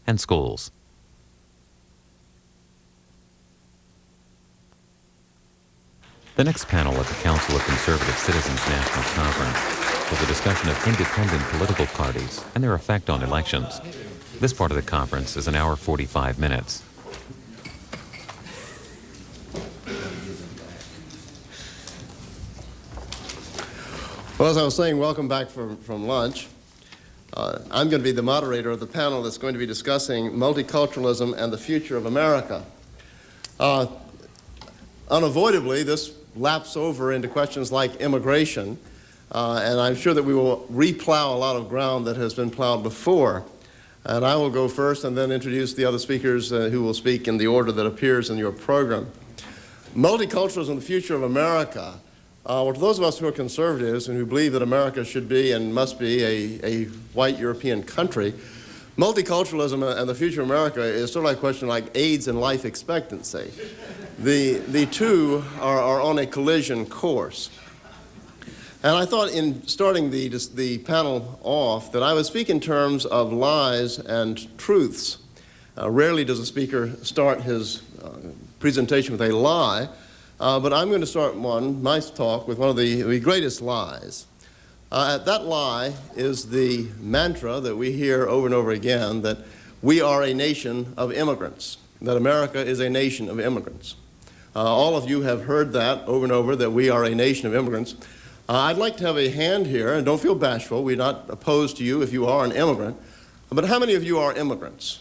and schools. The next panel at the Council of Conservative Citizens National Conference was a discussion of independent political parties and their effect on elections. This part of the conference is an hour 45 minutes. Well, as I was saying, welcome back from lunch. I'm going to be the moderator of the panel that's going to be discussing multiculturalism and the future of America. Unavoidably, this laps over into questions like immigration, and I'm sure that we will replow a lot of ground that has been plowed before. And I will go first and then introduce the other speakers who will speak in the order that appears in your program. Multiculturalism and the future of America. Well, to those of us who are conservatives and who believe that America should be and must be a white European country, multiculturalism and the future of America is sort of like a question like AIDS and life expectancy. The two are on a collision course. And I thought in starting the panel off that I would speak in terms of lies and truths. Rarely does a speaker start his presentation with a lie, but I'm going to start my talk with one of the greatest lies. That lie is the mantra that we hear over and over again, that we are a nation of immigrants, that America is a nation of immigrants. All of you have heard that over and over, that we are a nation of immigrants. I'd like to have a hand here, and don't feel bashful. We're not opposed to you if you are an immigrant. But how many of you are immigrants?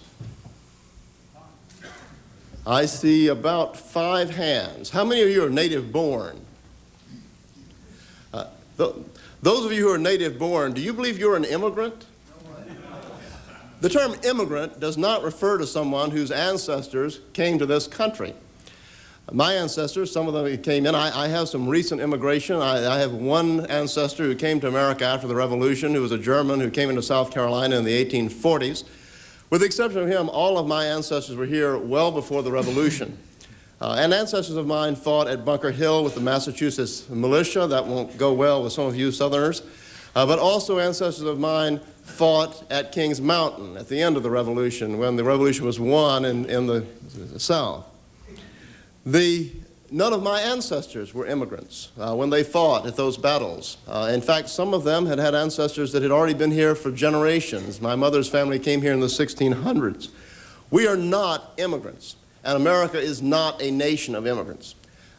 I see about 5 hands. How many of you are native born? Those of you who are native born, do you believe you're an immigrant? The term immigrant does not refer to someone whose ancestors came to this country. My ancestors, some of them came in. I have some recent immigration. I have one ancestor who came to America after the Revolution, who was a German who came into South Carolina in the 1840s. With the exception of him, all of my ancestors were here well before the Revolution. And ancestors of mine fought at Bunker Hill with the Massachusetts militia. That won't go well with some of you Southerners. But also ancestors of mine fought at Kings Mountain at the end of the Revolution, when the Revolution was won in the South. None of my ancestors were immigrants when they fought at those battles. In fact, some of them had ancestors that had already been here for generations. My mother's family came here in the 1600s. We are not immigrants, and America is not a nation of immigrants.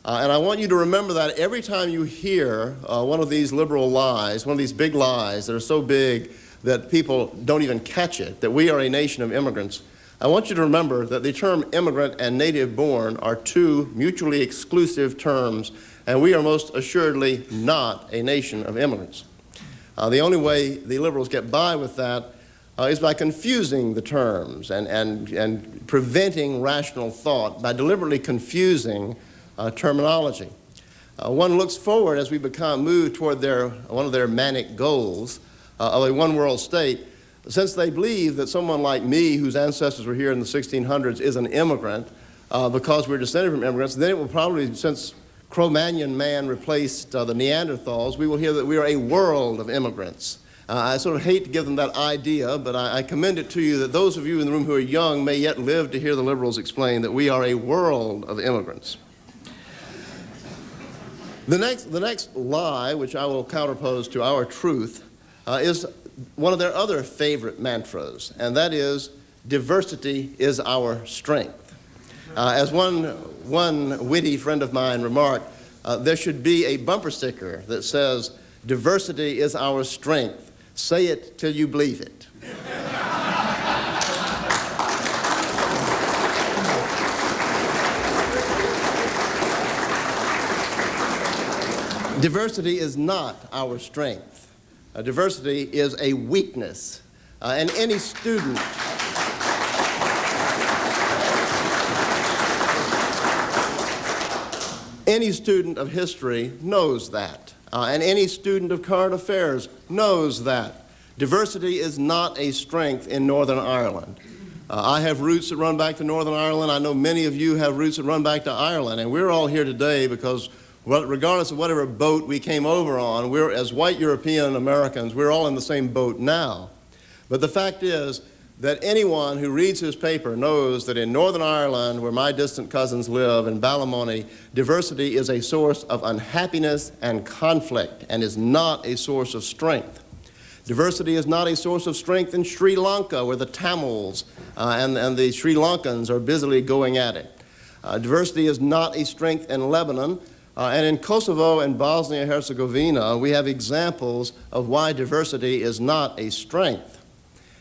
And I want you to remember that every time you hear one of these liberal lies, one of these big lies that are so big that people don't even catch it, that we are a nation of immigrants, I want you to remember that the term immigrant and native born are two mutually exclusive terms, and we are most assuredly not a nation of immigrants. The only way the liberals get by with that is by confusing the terms and preventing rational thought by deliberately confusing terminology. One looks forward as we move toward one of their manic goals of a one-world state. Since they believe that someone like me, whose ancestors were here in the 1600s, is an immigrant because we're descended from immigrants, then it will probably, since Cro-Magnon man replaced the Neanderthals, we will hear that we are a world of immigrants. I sort of hate to give them that idea, but I commend it to you that those of you in the room who are young may yet live to hear the liberals explain that we are a world of immigrants. The next lie, which I will counterpose to our truth, is one of their other favorite mantras, and that is, diversity is our strength. As one witty friend of mine remarked, there should be a bumper sticker that says, diversity is our strength. Say it till you believe it. Diversity is not our strength. Diversity is a weakness, and any student of history knows that, and any student of current affairs knows that. Diversity is not a strength in Northern Ireland. I have roots that run back to Northern Ireland. I know many of you have roots that run back to Ireland, and we're all here today because regardless of whatever boat we came over on, we're, as white European Americans, we're all in the same boat now. But the fact is that anyone who reads his paper knows that in Northern Ireland, where my distant cousins live, in Ballymoney, diversity is a source of unhappiness and conflict and is not a source of strength. Diversity is not a source of strength in Sri Lanka, where the Tamils and the Sri Lankans are busily going at it. Diversity is not a strength in Lebanon, and in Kosovo and Bosnia-Herzegovina, we have examples of why diversity is not a strength.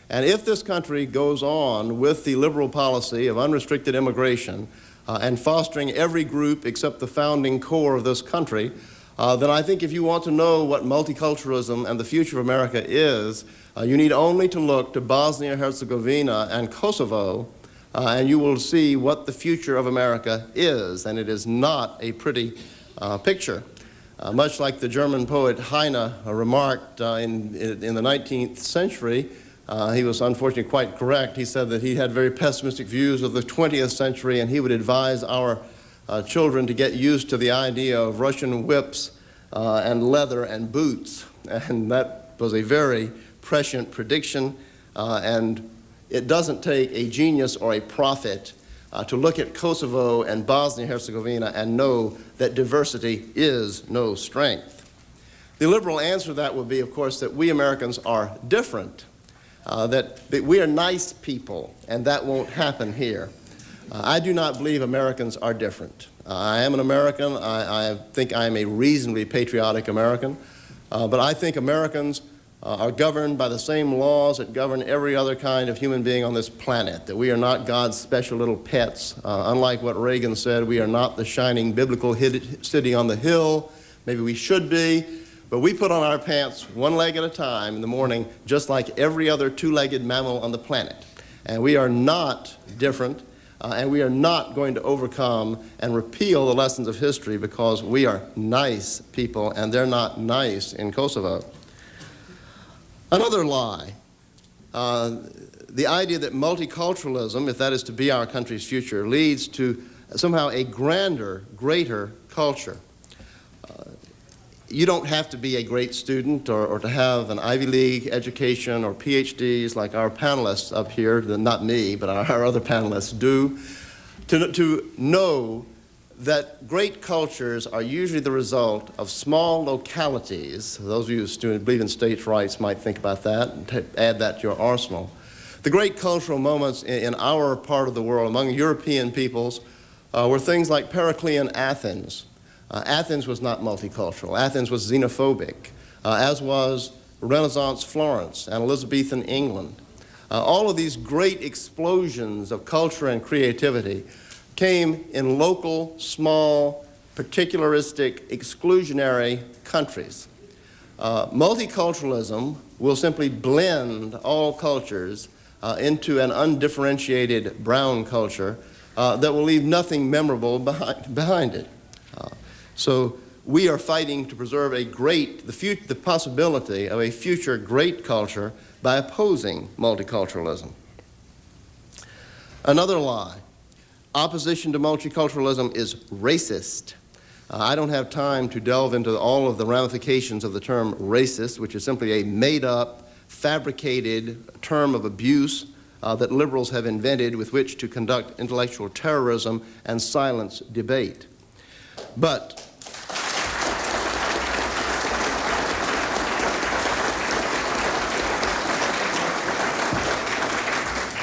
And if this country goes on with the liberal policy of unrestricted immigration and fostering every group except the founding core of this country, then I think if you want to know what multiculturalism and the future of America is, you need only to look to Bosnia-Herzegovina and Kosovo, and you will see what the future of America is, and it is not a pretty picture. Much like the German poet Heine remarked in the 19th century, he was unfortunately quite correct. He said that he had very pessimistic views of the 20th century, and he would advise our children to get used to the idea of Russian whips and leather and boots. And that was a very prescient prediction, and it doesn't take a genius or a prophet to look at Kosovo and Bosnia-Herzegovina and know that diversity is no strength. The liberal answer to that would be, of course, that we Americans are different. That we are nice people, and that won't happen here. I do not believe Americans are different. I am an American. I think I am a reasonably patriotic American, but I think Americans are governed by the same laws that govern every other kind of human being on this planet, that we are not God's special little pets. Unlike what Reagan said, we are not the shining biblical city on the hill. Maybe we should be. But we put on our pants one leg at a time in the morning, just like every other two-legged mammal on the planet. And we are not different, and we are not going to overcome and repeal the lessons of history because we are nice people, and they're not nice in Kosovo. Another lie, the idea that multiculturalism, if that is to be our country's future, leads to somehow a grander, greater culture. You don't have to be a great student or to have an Ivy League education or PhDs like our panelists up here, not me, but our other panelists do, to know that great cultures are usually the result of small localities. Those of you who believe in states' rights might think about that and add that to your arsenal. The great cultural moments in our part of the world among European peoples were things like Periclean Athens. Athens was not multicultural. Athens was xenophobic, as was Renaissance Florence and Elizabethan England. All of these great explosions of culture and creativity came in local, small, particularistic, exclusionary countries. Multiculturalism will simply blend all cultures into an undifferentiated brown culture that will leave nothing memorable behind it. So we are fighting to preserve the possibility of a future great culture by opposing multiculturalism. Another lie, opposition to multiculturalism is racist. I don't have time to delve into all of the ramifications of the term racist, which is simply a made-up, fabricated term of abuse that liberals have invented with which to conduct intellectual terrorism and silence debate. But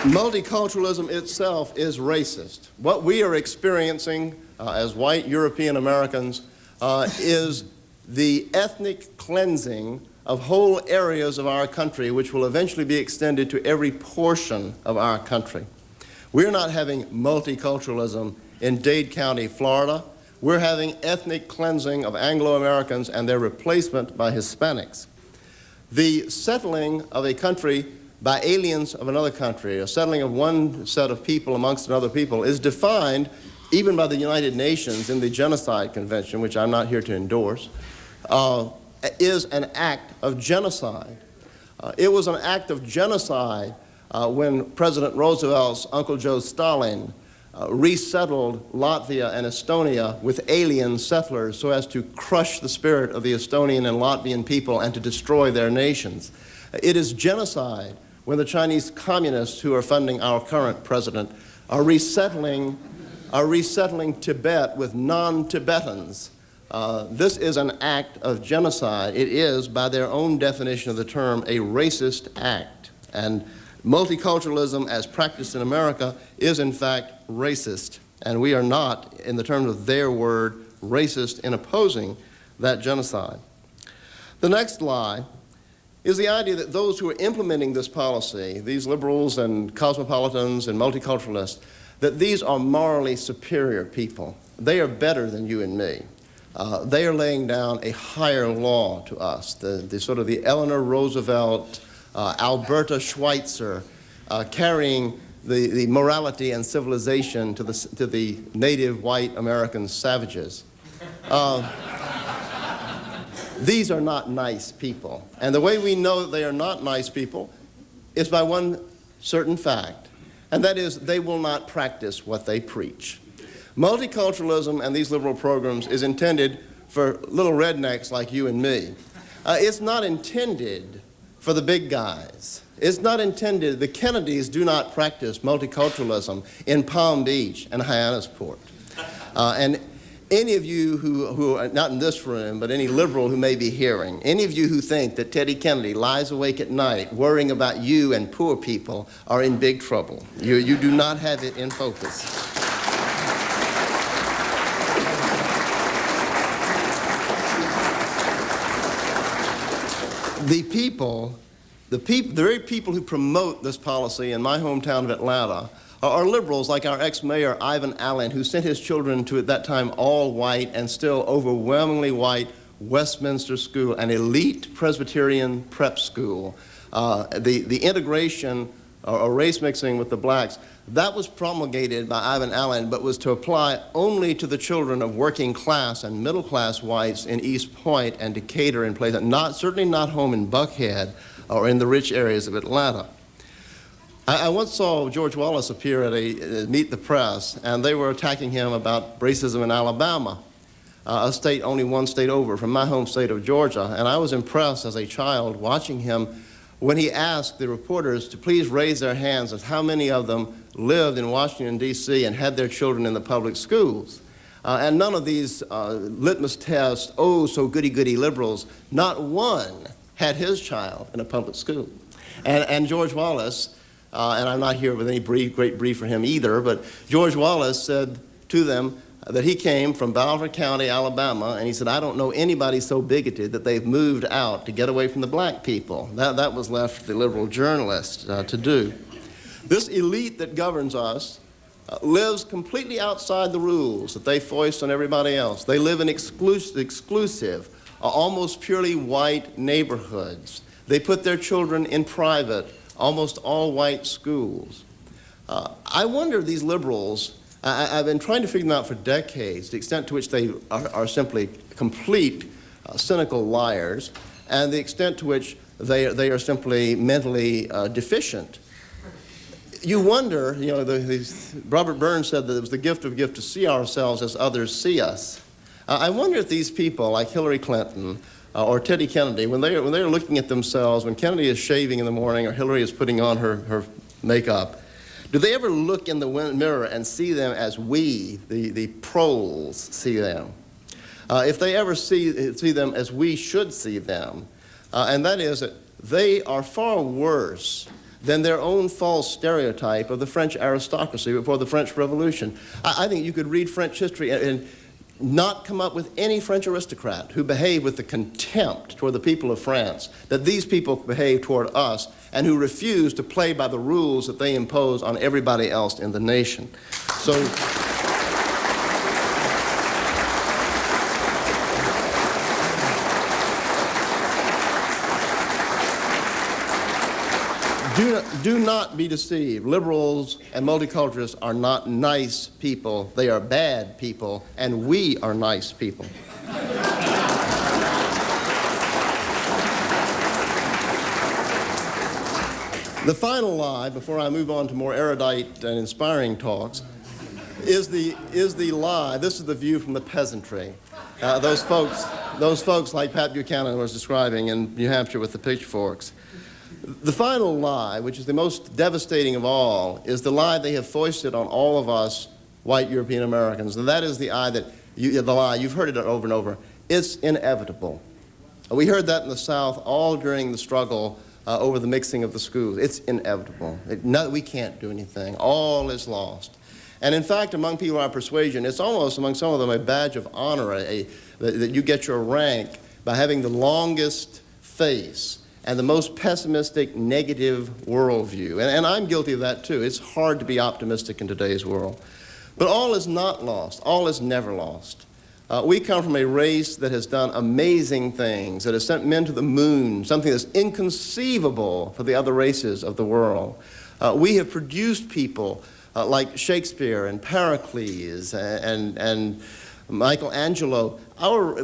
multiculturalism itself is racist. What we are experiencing as white European Americans is the ethnic cleansing of whole areas of our country, which will eventually be extended to every portion of our country. We're not having multiculturalism in Dade County, Florida. We're having ethnic cleansing of Anglo-Americans and their replacement by Hispanics. The settling of a country by aliens of another country, a settling of one set of people amongst another people, is defined even by the United Nations in the Genocide Convention, which I'm not here to endorse, is an act of genocide. It was an act of genocide when President Roosevelt's Uncle Joe Stalin resettled Latvia and Estonia with alien settlers so as to crush the spirit of the Estonian and Latvian people and to destroy their nations. It is genocide when the Chinese communists who are funding our current president are resettling Tibet with non-Tibetans. This is an act of genocide. It is, by their own definition of the term, a racist act. And multiculturalism, as practiced in America, is in fact racist. And we are not, in the terms of their word, racist in opposing that genocide. The next lie is the idea that those who are implementing this policy, these liberals and cosmopolitans and multiculturalists, that these are morally superior people. They are better than you and me. They are laying down a higher law to us, the sort of the Eleanor Roosevelt, Alberta Schweitzer, carrying the morality and civilization to the native white American savages. These are not nice people. And the way we know that they are not nice people is by one certain fact, and that is they will not practice what they preach. Multiculturalism and these liberal programs is intended for little rednecks like you and me. It's not intended for the big guys. It's not intended, the Kennedys do not practice multiculturalism in Palm Beach and Hyannisport. And any of you who are not in this room, but any liberal who may be hearing, any of you who think that Teddy Kennedy lies awake at night worrying about you and poor people are in big trouble. You do not have it in focus. The very people who promote this policy in my hometown of Atlanta are liberals like our ex-mayor Ivan Allen, who sent his children to, at that time, all white and still overwhelmingly white Westminster School, an elite Presbyterian prep school. The integration or race mixing with the blacks, that was promulgated by Ivan Allen, but was to apply only to the children of working class and middle class whites in East Point and Decatur and places, certainly not home in Buckhead or in the rich areas of Atlanta. I once saw George Wallace appear at a Meet the Press, and they were attacking him about racism in Alabama, a state only one state over from my home state of Georgia. And I was impressed as a child watching him when he asked the reporters to please raise their hands as how many of them lived in Washington, D.C. and had their children in the public schools. And none of these litmus tests, oh, so goody-goody liberals, not one had his child in a public school. And George Wallace, and I'm not here with any great brief for him either, but George Wallace said to them that he came from Balfour County, Alabama, and he said, I don't know anybody so bigoted that they've moved out to get away from the black people. That was left for the liberal journalists to do. This elite that governs us lives completely outside the rules that they foist on everybody else. They live in exclusive, almost purely white neighborhoods. They put their children in private, almost all white schools. I wonder if these liberals, I've been trying to figure them out for decades, the extent to which they are simply complete cynical liars, and the extent to which they are simply mentally deficient. You wonder, you know, Robert Burns said that it was the gift to see ourselves as others see us. I wonder if these people, like Hillary Clinton, or Teddy Kennedy, when they're looking at themselves, when Kennedy is shaving in the morning or Hillary is putting on her makeup, do they ever look in the mirror and see them as we, the proles, see them? If they ever see them as we should see them, and that is that they are far worse than their own false stereotype of the French aristocracy before the French Revolution. I think you could read French history and not come up with any French aristocrat who behaved with the contempt toward the people of France that these people behave toward us, and who refuse to play by the rules that they impose on everybody else in the nation. So do not be deceived. Liberals and multiculturalists are not nice people. They are bad people, and we are nice people. The final lie, before I move on to more erudite and inspiring talks, is the lie. This is the view from the peasantry. Those folks like Pat Buchanan was describing in New Hampshire with the pitchforks. The final lie, which is the most devastating of all, is the lie they have foisted on all of us white European Americans, and that is the lie, you've heard it over and over, it's inevitable. We heard that in the South all during the struggle over the mixing of the schools. It's inevitable. We can't do anything. All is lost. And in fact, among people of our persuasion, it's almost among some of them a badge of honor that you get your rank by having the longest face and the most pessimistic, negative worldview. And I'm guilty of that too. It's hard to be optimistic in today's world. But all is not lost. All is never lost. We come from a race that has done amazing things, that has sent men to the moon, something that's inconceivable for the other races of the world. We have produced people like Shakespeare and Pericles and Michelangelo.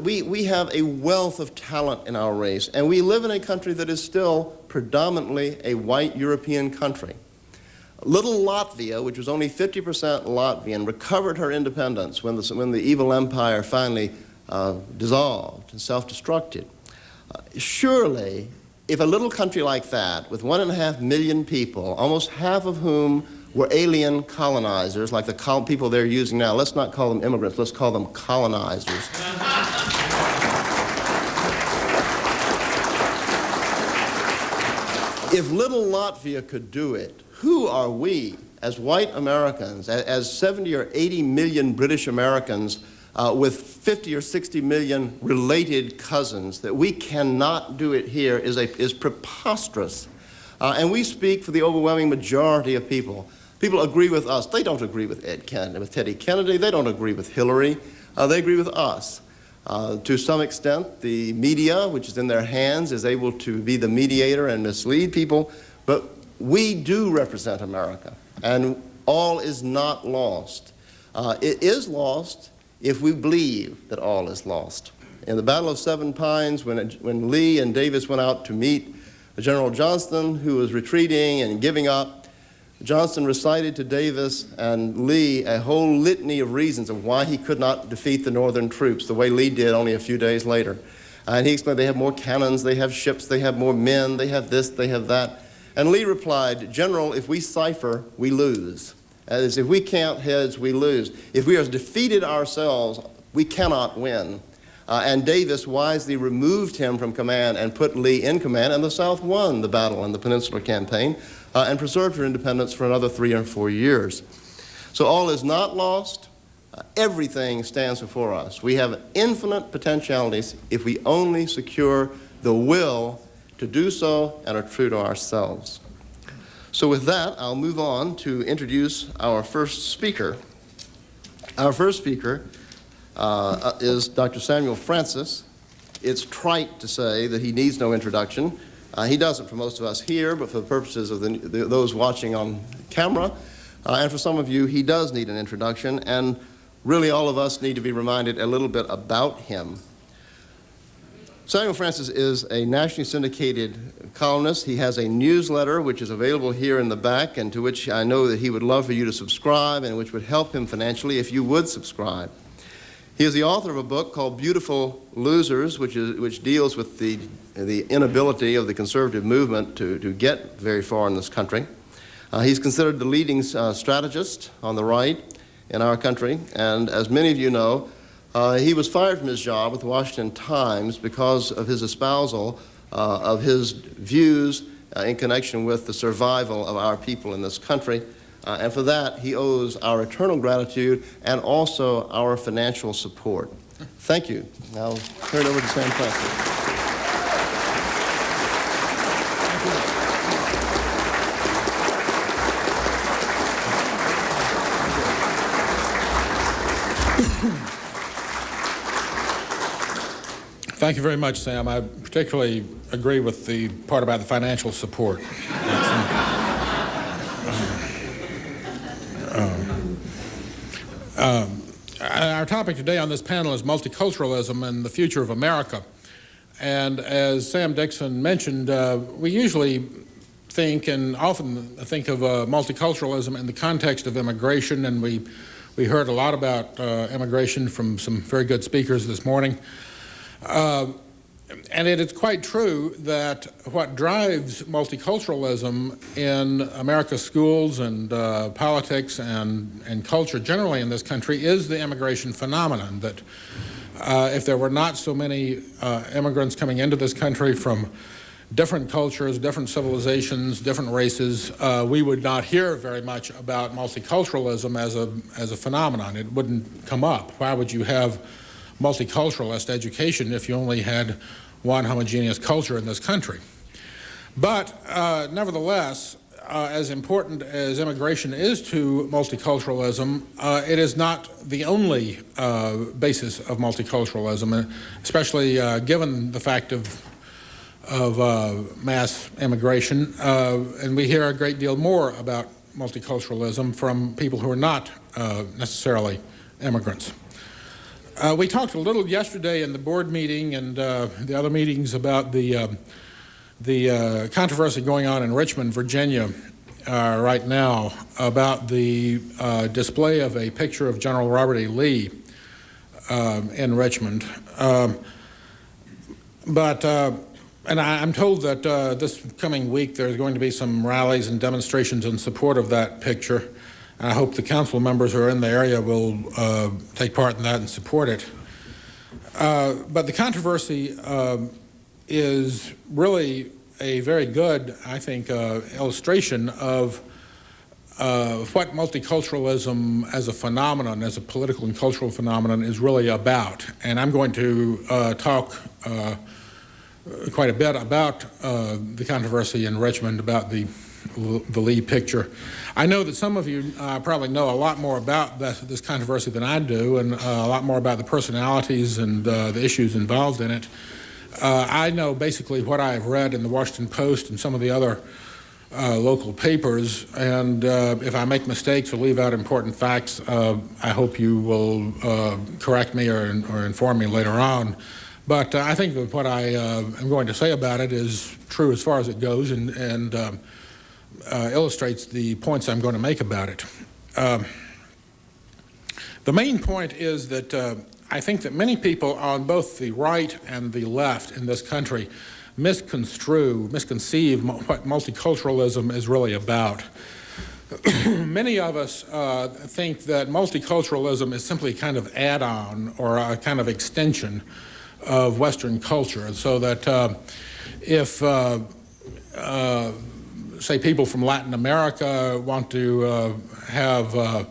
We have a wealth of talent in our race, and we live in a country that is still predominantly a white European country. Little Latvia, which was only 50% Latvian, recovered her independence when the evil empire finally dissolved and self-destructed. Surely, if a little country like that, with 1.5 million people, almost half of whom were alien colonizers, like the people they're using now, let's not call them immigrants, let's call them colonizers. If little Latvia could do it, who are we as white Americans, as 70 or 80 million British Americans with 50 or 60 million related cousins, that we cannot do it here is preposterous. And we speak for the overwhelming majority of people. People agree with us. They don't agree with Teddy Kennedy. They don't agree with Hillary. They agree with us. To some extent, the media, which is in their hands, is able to be the mediator and mislead people. But we do represent America, and all is not lost. It is lost if we believe that all is lost. In the Battle of Seven Pines, when Lee and Davis went out to meet General Johnston, who was retreating and giving up, Johnston recited to Davis and Lee a whole litany of reasons of why he could not defeat the Northern troops, the way Lee did only a few days later. And he explained they have more cannons, they have ships, they have more men, they have this, they have that. And Lee replied, General, if we cipher, we lose. That is, if we count heads, we lose. If we are defeated ourselves, we cannot win. And Davis wisely removed him from command and put Lee in command, and the South won the battle in the Peninsular Campaign and preserved her independence for another 3 or 4 years. So all is not lost. Everything stands before us. We have infinite potentialities if we only secure the will to do so and are true to ourselves. So with that, I'll move on to introduce our first speaker. Our first speaker is Dr. Samuel Francis. It's trite to say that he needs no introduction. He doesn't for most of us here, but for the purposes of those watching on camera, and for some of you, he does need an introduction, and really all of us need to be reminded a little bit about him. Samuel Francis is a nationally syndicated columnist. He has a newsletter which is available here in the back and to which I know that he would love for you to subscribe and which would help him financially if you would subscribe. He is the author of a book called Beautiful Losers, which deals with the inability of the conservative movement to get very far in this country. He's considered the leading strategist on the right in our country, and as many of you know, he was fired from his job with the Washington Times because of his espousal of his views in connection with the survival of our people in this country. And for that, he owes our eternal gratitude and also our financial support. Thank you. I'll turn it over to Sam Francis. Thank you very much, Sam. I particularly agree with the part about the financial support. Our topic today on this panel is multiculturalism and the future of America. And as Sam Dixon mentioned, we usually think and often think of multiculturalism in the context of immigration, and we heard a lot about immigration from some very good speakers this morning. And it is quite true that what drives multiculturalism in America's schools and politics and culture generally in this country is the immigration phenomenon, that if there were not so many immigrants coming into this country from different cultures, different civilizations, different races, we would not hear very much about multiculturalism as a phenomenon. It wouldn't come up. Why would you have multiculturalist education if you only had one homogeneous culture in this country? But nevertheless, as important as immigration is to multiculturalism, it is not the only basis of multiculturalism, especially given the fact of mass immigration. And we hear a great deal more about multiculturalism from people who are not necessarily immigrants. We talked a little yesterday in the board meeting and the other meetings about the controversy going on in Richmond, Virginia right now about the display of a picture of General Robert E. Lee in Richmond. And I'm told that this coming week there's going to be some rallies and demonstrations in support of that picture. I hope the council members who are in the area will take part in that and support it. But the controversy is really a very good, I think, illustration of what multiculturalism as a phenomenon, as a political and cultural phenomenon, is really about. And I'm going to talk quite a bit about the controversy in Richmond, about the Lee picture. I know that some of you probably know a lot more about this controversy than I do, and a lot more about the personalities and the issues involved in it. I know basically what I've read in the Washington Post and some of the other local papers, and if I make mistakes or leave out important facts, I hope you will correct me or inform me later on. But I think that what I am going to say about it is true as far as it goes, and illustrates the points I'm going to make about it. The main point is that I think that many people on both the right and the left in this country misconceive what multiculturalism is really about. Many of us think that multiculturalism is simply a kind of add-on or a kind of extension of Western culture, so that if say people from Latin America want to have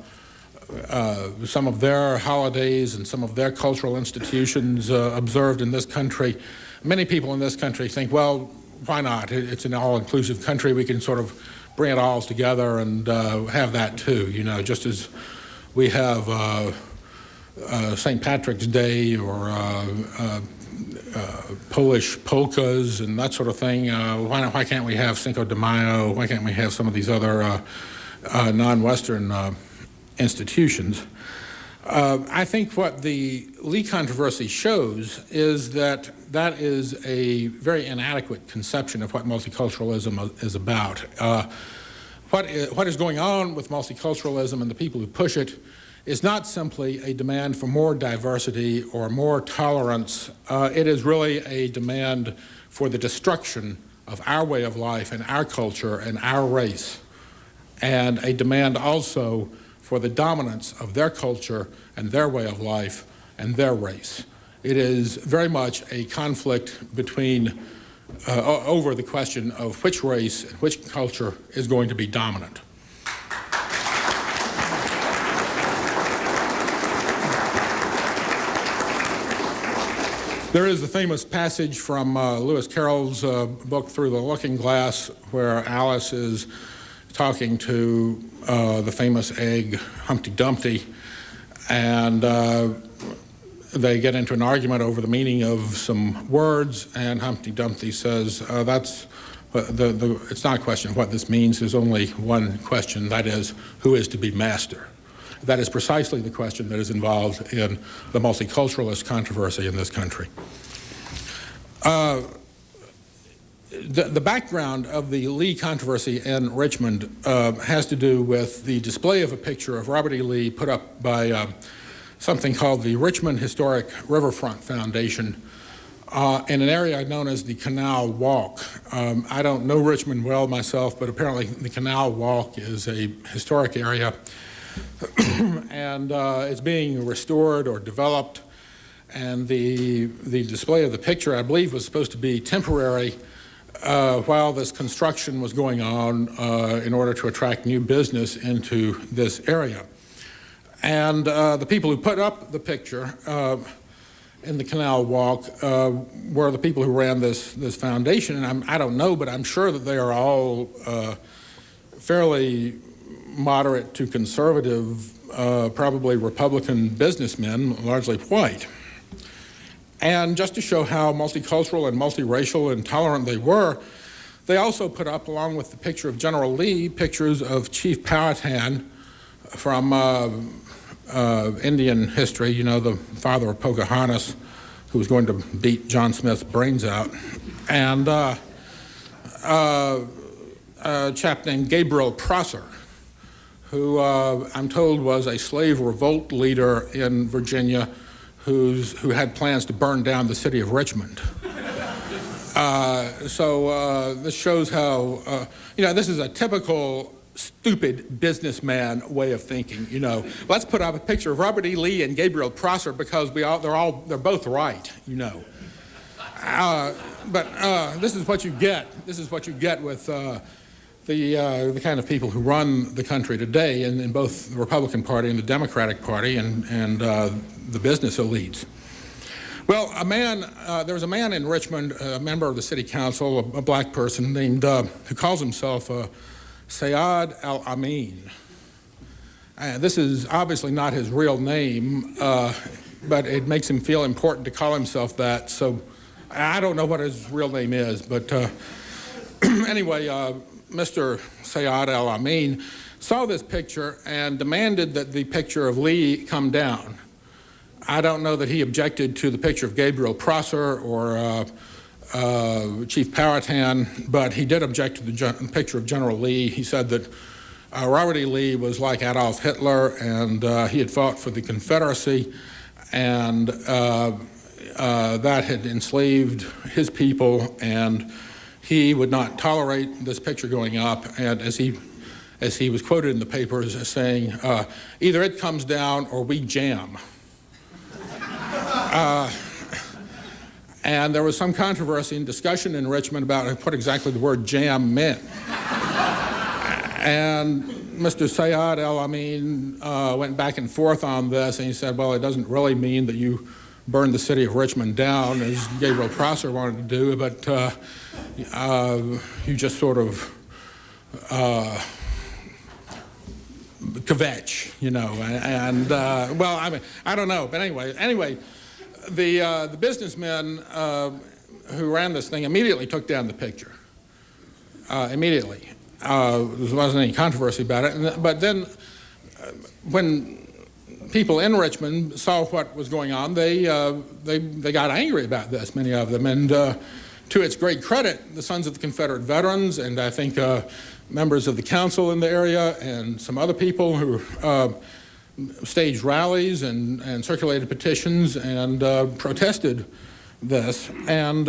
some of their holidays and some of their cultural institutions observed in this country, many people in this country think, well, why not? It's an all-inclusive country. We can sort of bring it all together and have that too, you know, just as we have St. Patrick's Day or Polish polkas and that sort of thing. Why can't we have Cinco de Mayo? Why can't we have some of these other non-Western institutions? I think what the Lee controversy shows is that that is a very inadequate conception of what multiculturalism is about. What is going on with multiculturalism and the people who push it is not simply a demand for more diversity or more tolerance. It is really a demand for the destruction of our way of life and our culture and our race, and a demand also for the dominance of their culture and their way of life and their race. It is very much a conflict between over the question of which race and which culture is going to be dominant. There is the famous passage from Lewis Carroll's book Through the Looking Glass, where Alice is talking to the famous egg Humpty Dumpty, and they get into an argument over the meaning of some words, and Humpty Dumpty says, it's not a question of what this means, there's only one question, that is, who is to be master? That is precisely the question that is involved in the multiculturalist controversy in this country. The background of the Lee controversy in Richmond has to do with the display of a picture of Robert E. Lee put up by something called the Richmond Historic Riverfront Foundation in an area known as the Canal Walk. I don't know Richmond well myself, but apparently the Canal Walk is a historic area and it's being restored or developed, and the display of the picture, I believe, was supposed to be temporary while this construction was going on in order to attract new business into this area. And the people who put up the picture in the Canal Walk were the people who ran this foundation, and I don't know, but I'm sure that they are all fairly moderate to conservative, probably Republican businessmen, largely white. And just to show how multicultural and multiracial and tolerant they were, they also put up, along with the picture of General Lee, pictures of Chief Powhatan from Indian history, you know, the father of Pocahontas, who was going to beat John Smith's brains out, and a chap named Gabriel Prosser, who I'm told was a slave revolt leader in Virginia who had plans to burn down the city of Richmond. So this shows how, you know, this is a typical stupid businessman way of thinking, you know. Let's put up a picture of Robert E. Lee and Gabriel Prosser because they're both right, you know. But this is what you get. This is what you get with the kind of people who run the country today in both the Republican Party and the Democratic Party and the business elites. Well, there was a man in Richmond, a member of the city council, a black person named, who calls himself Sayad Al-Amin. This is obviously not his real name, but it makes him feel important to call himself that, so I don't know what his real name is, but anyway, Mr. Sayad Al-Amin saw this picture and demanded that the picture of Lee come down. I don't know that he objected to the picture of Gabriel Prosser or Chief Powhatan, but he did object to the picture of General Lee. He said that Robert E. Lee was like Adolf Hitler, and he had fought for the Confederacy, and that had enslaved his people, and he would not tolerate this picture going up, and as he was quoted in the papers as saying, either it comes down or we jam. And there was some controversy and discussion in Richmond about what exactly the word jam meant. And Mr. Sayad Al-Amin went back and forth on this, and he said, well, it doesn't really mean that you burn the city of Richmond down, as Gabriel Prosser wanted to do, but you just sort of kvetch, you know, and well, I mean, I don't know, but anyway, the businessmen who ran this thing immediately took down the picture. Immediately, there wasn't any controversy about it. But then, when people in Richmond saw what was going on, they got angry about this, many of them, and to its great credit, the Sons of the Confederate Veterans, and I think members of the council in the area, and some other people who staged rallies and circulated petitions and protested this. And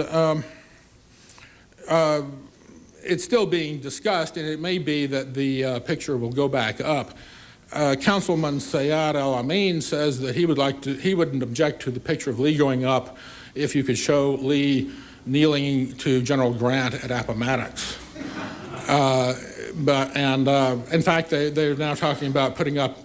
it's still being discussed, and it may be that the picture will go back up. Councilman Sayad Al-Amin says that he wouldn't object to the picture of Lee going up if you could show Lee kneeling to General Grant at Appomattox. In fact, they're now talking about putting up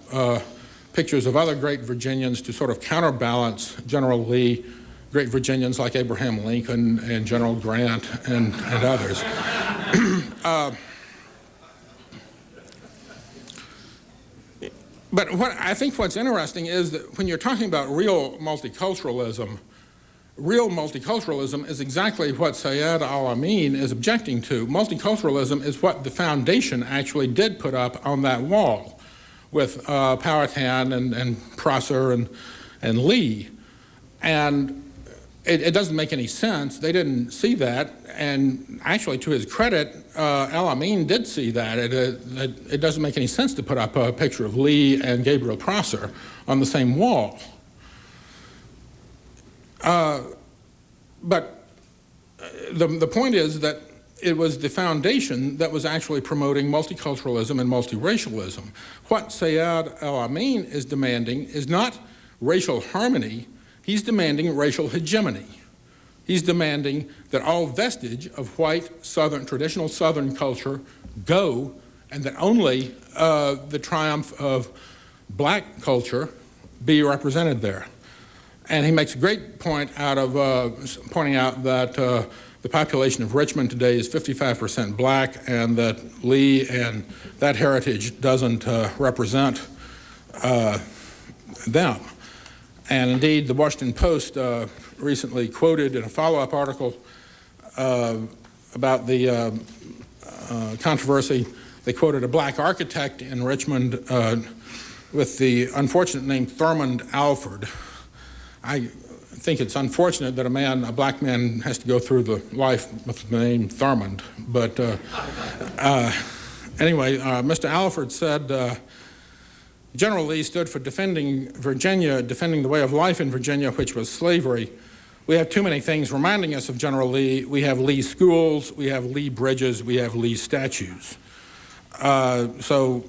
pictures of other great Virginians to sort of counterbalance General Lee, great Virginians like Abraham Lincoln and General Grant and others. But I think what's interesting is that when you're talking about real multiculturalism is exactly what Sayad Al-Amin is objecting to. Multiculturalism is what the foundation actually did put up on that wall with Powhatan and Prosser and Lee. And it doesn't make any sense. They didn't see that. And actually, to his credit, Al-Amin did see that. It doesn't make any sense to put up a picture of Lee and Gabriel Prosser on the same wall. But the point is that it was the foundation that was actually promoting multiculturalism and multiracialism. What Sayed al-Amin is demanding is not racial harmony, he's demanding racial hegemony. He's demanding that all vestige of white traditional Southern culture go, and that only the triumph of black culture be represented there. And he makes a great point out of pointing out that the population of Richmond today is 55% black, and that Lee and that heritage doesn't represent them. And indeed, the Washington Post recently quoted in a follow-up article about the controversy, they quoted a black architect in Richmond with the unfortunate name Thurmond Alford. I think it's unfortunate that a black man has to go through the life with the name Thurmond. But anyway, Mr. Alford said, General Lee stood for defending Virginia, defending the way of life in Virginia, which was slavery. We have too many things reminding us of General Lee. We have Lee schools, we have Lee bridges, we have Lee statues. So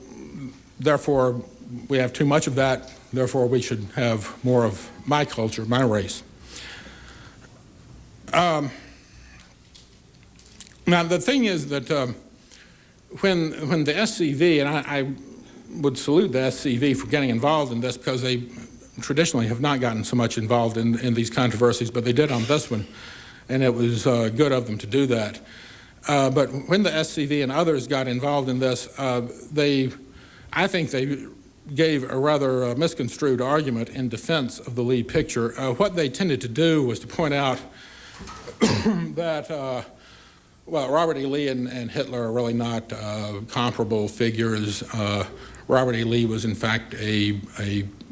therefore, we have too much of that. Therefore, we should have more of my culture, my race. Now, the thing is that when the SCV, and I would salute the SCV for getting involved in this, because they traditionally have not gotten so much involved in these controversies, but they did on this one, and it was good of them to do that. But when the SCV and others got involved in this, I think they gave a rather misconstrued argument in defense of the Lee picture. What they tended to do was to point out that, well, Robert E. Lee and Hitler are really not comparable figures. Robert E. Lee was, in fact, a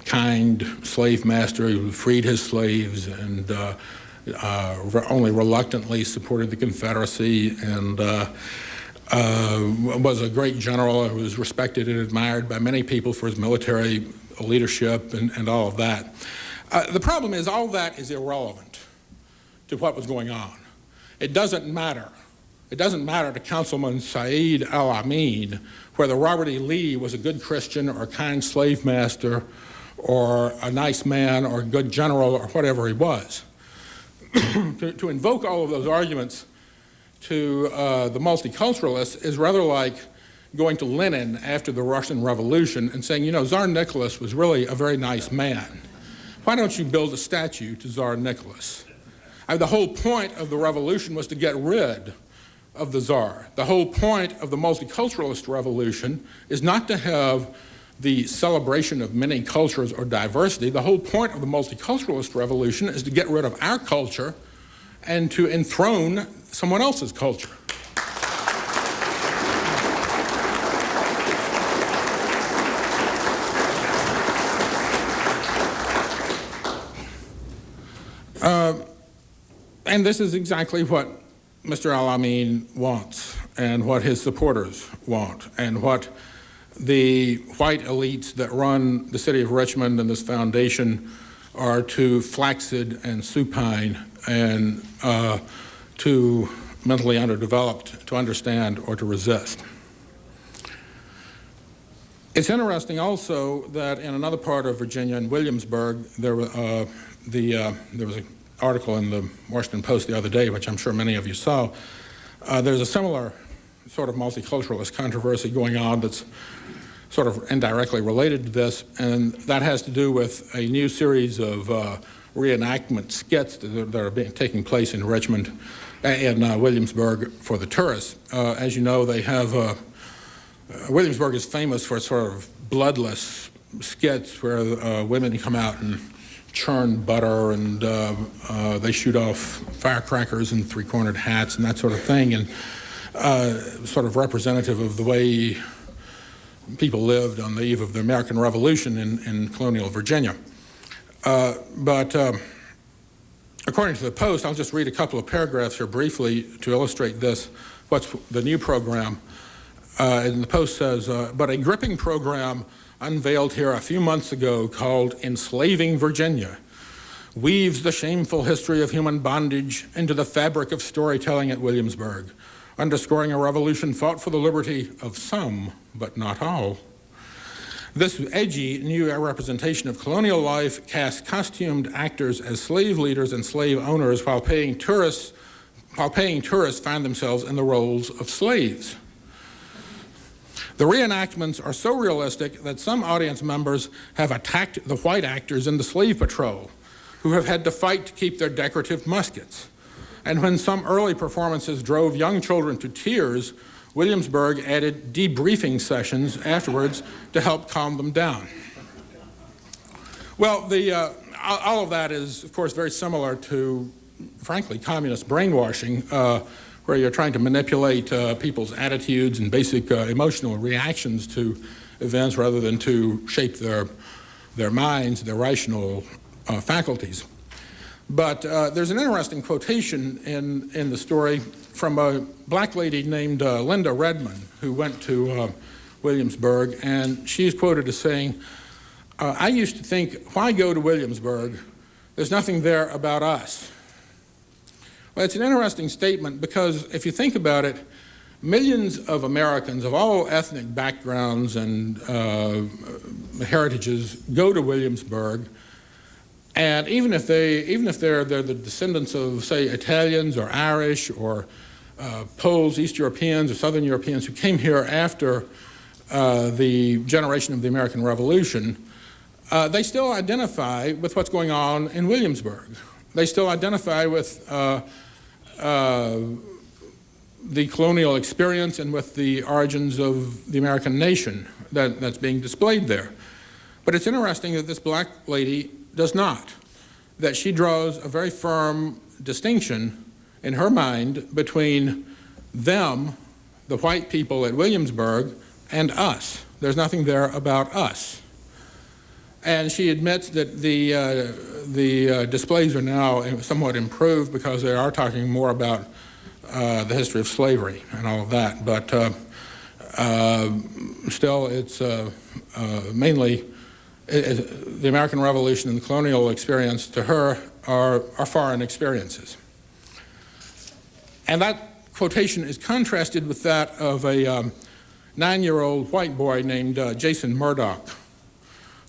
kind slave master who freed his slaves and only reluctantly supported the Confederacy, and was a great general who was respected and admired by many people for his military leadership and all of that. The problem is all that is irrelevant to what was going on. It doesn't matter. It doesn't matter to Councilman Sayed al-Amin whether Robert E. Lee was a good Christian or a kind slave master or a nice man or a good general or whatever he was. To invoke all of those arguments to the multiculturalists is rather like going to Lenin after the Russian Revolution and saying, you know, Tsar Nicholas was really a very nice man. Why don't you build a statue to Tsar Nicholas? The whole point of the revolution was to get rid of the Tsar. The whole point of the multiculturalist revolution is not to have the celebration of many cultures or diversity. The whole point of the multiculturalist revolution is to get rid of our culture and to enthrone someone else's culture. And this is exactly what Mr. al-Amin wants, and what his supporters want, and what the white elites that run the city of Richmond and this foundation are too flaccid and supine and too mentally underdeveloped to understand or to resist. It's interesting also that in another part of Virginia, in Williamsburg, there was an article in the Washington Post the other day, which I'm sure many of you saw. There's a similar sort of multiculturalist controversy going on that's sort of indirectly related to this, and that has to do with a new series of reenactment skits that are taking place in Richmond, in Williamsburg for the tourists. As you know, they have, Williamsburg is famous for sort of bloodless skits where women come out and churn butter, and they shoot off firecrackers and three-cornered hats and that sort of thing, and sort of representative of the way people lived on the eve of the American Revolution in colonial Virginia. But according to the Post, I'll just read a couple of paragraphs here briefly to illustrate this, what's the new program. And the Post says, but a gripping program unveiled here a few months ago called Enslaving Virginia weaves the shameful history of human bondage into the fabric of storytelling at Williamsburg, underscoring a revolution fought for the liberty of some, but not all. This edgy new representation of colonial life casts costumed actors as slave leaders and slave owners while paying tourists find themselves in the roles of slaves. The reenactments are so realistic that some audience members have attacked the white actors in the slave patrol, who have had to fight to keep their decorative muskets. And when some early performances drove young children to tears, Williamsburg added debriefing sessions afterwards to help calm them down. Well, all of that is, of course, very similar to, frankly, communist brainwashing, where you're trying to manipulate people's attitudes and basic emotional reactions to events rather than to shape their minds, their rational faculties. But there's an interesting quotation in the story from a black lady named Linda Redmond, who went to Williamsburg, and she's quoted as saying, I used to think, why go to Williamsburg? There's nothing there about us. Well, it's an interesting statement because if you think about it, millions of Americans of all ethnic backgrounds and heritages go to Williamsburg, and even if they're the descendants of, say, Italians or Irish or Poles, East Europeans or Southern Europeans who came here after the generation of the American Revolution, they still identify with what's going on in Williamsburg. They still identify with the colonial experience and with the origins of the American nation that's being displayed there. But it's interesting that this black lady does not, that she draws a very firm distinction in her mind between them, the white people at Williamsburg, and us. There's nothing there about us. And she admits that the displays are now somewhat improved because they are talking more about the history of slavery and all of that. But still, it's mainly the American Revolution and the colonial experience to her are foreign experiences. And that quotation is contrasted with that of a 9-year-old white boy named Jason Murdoch,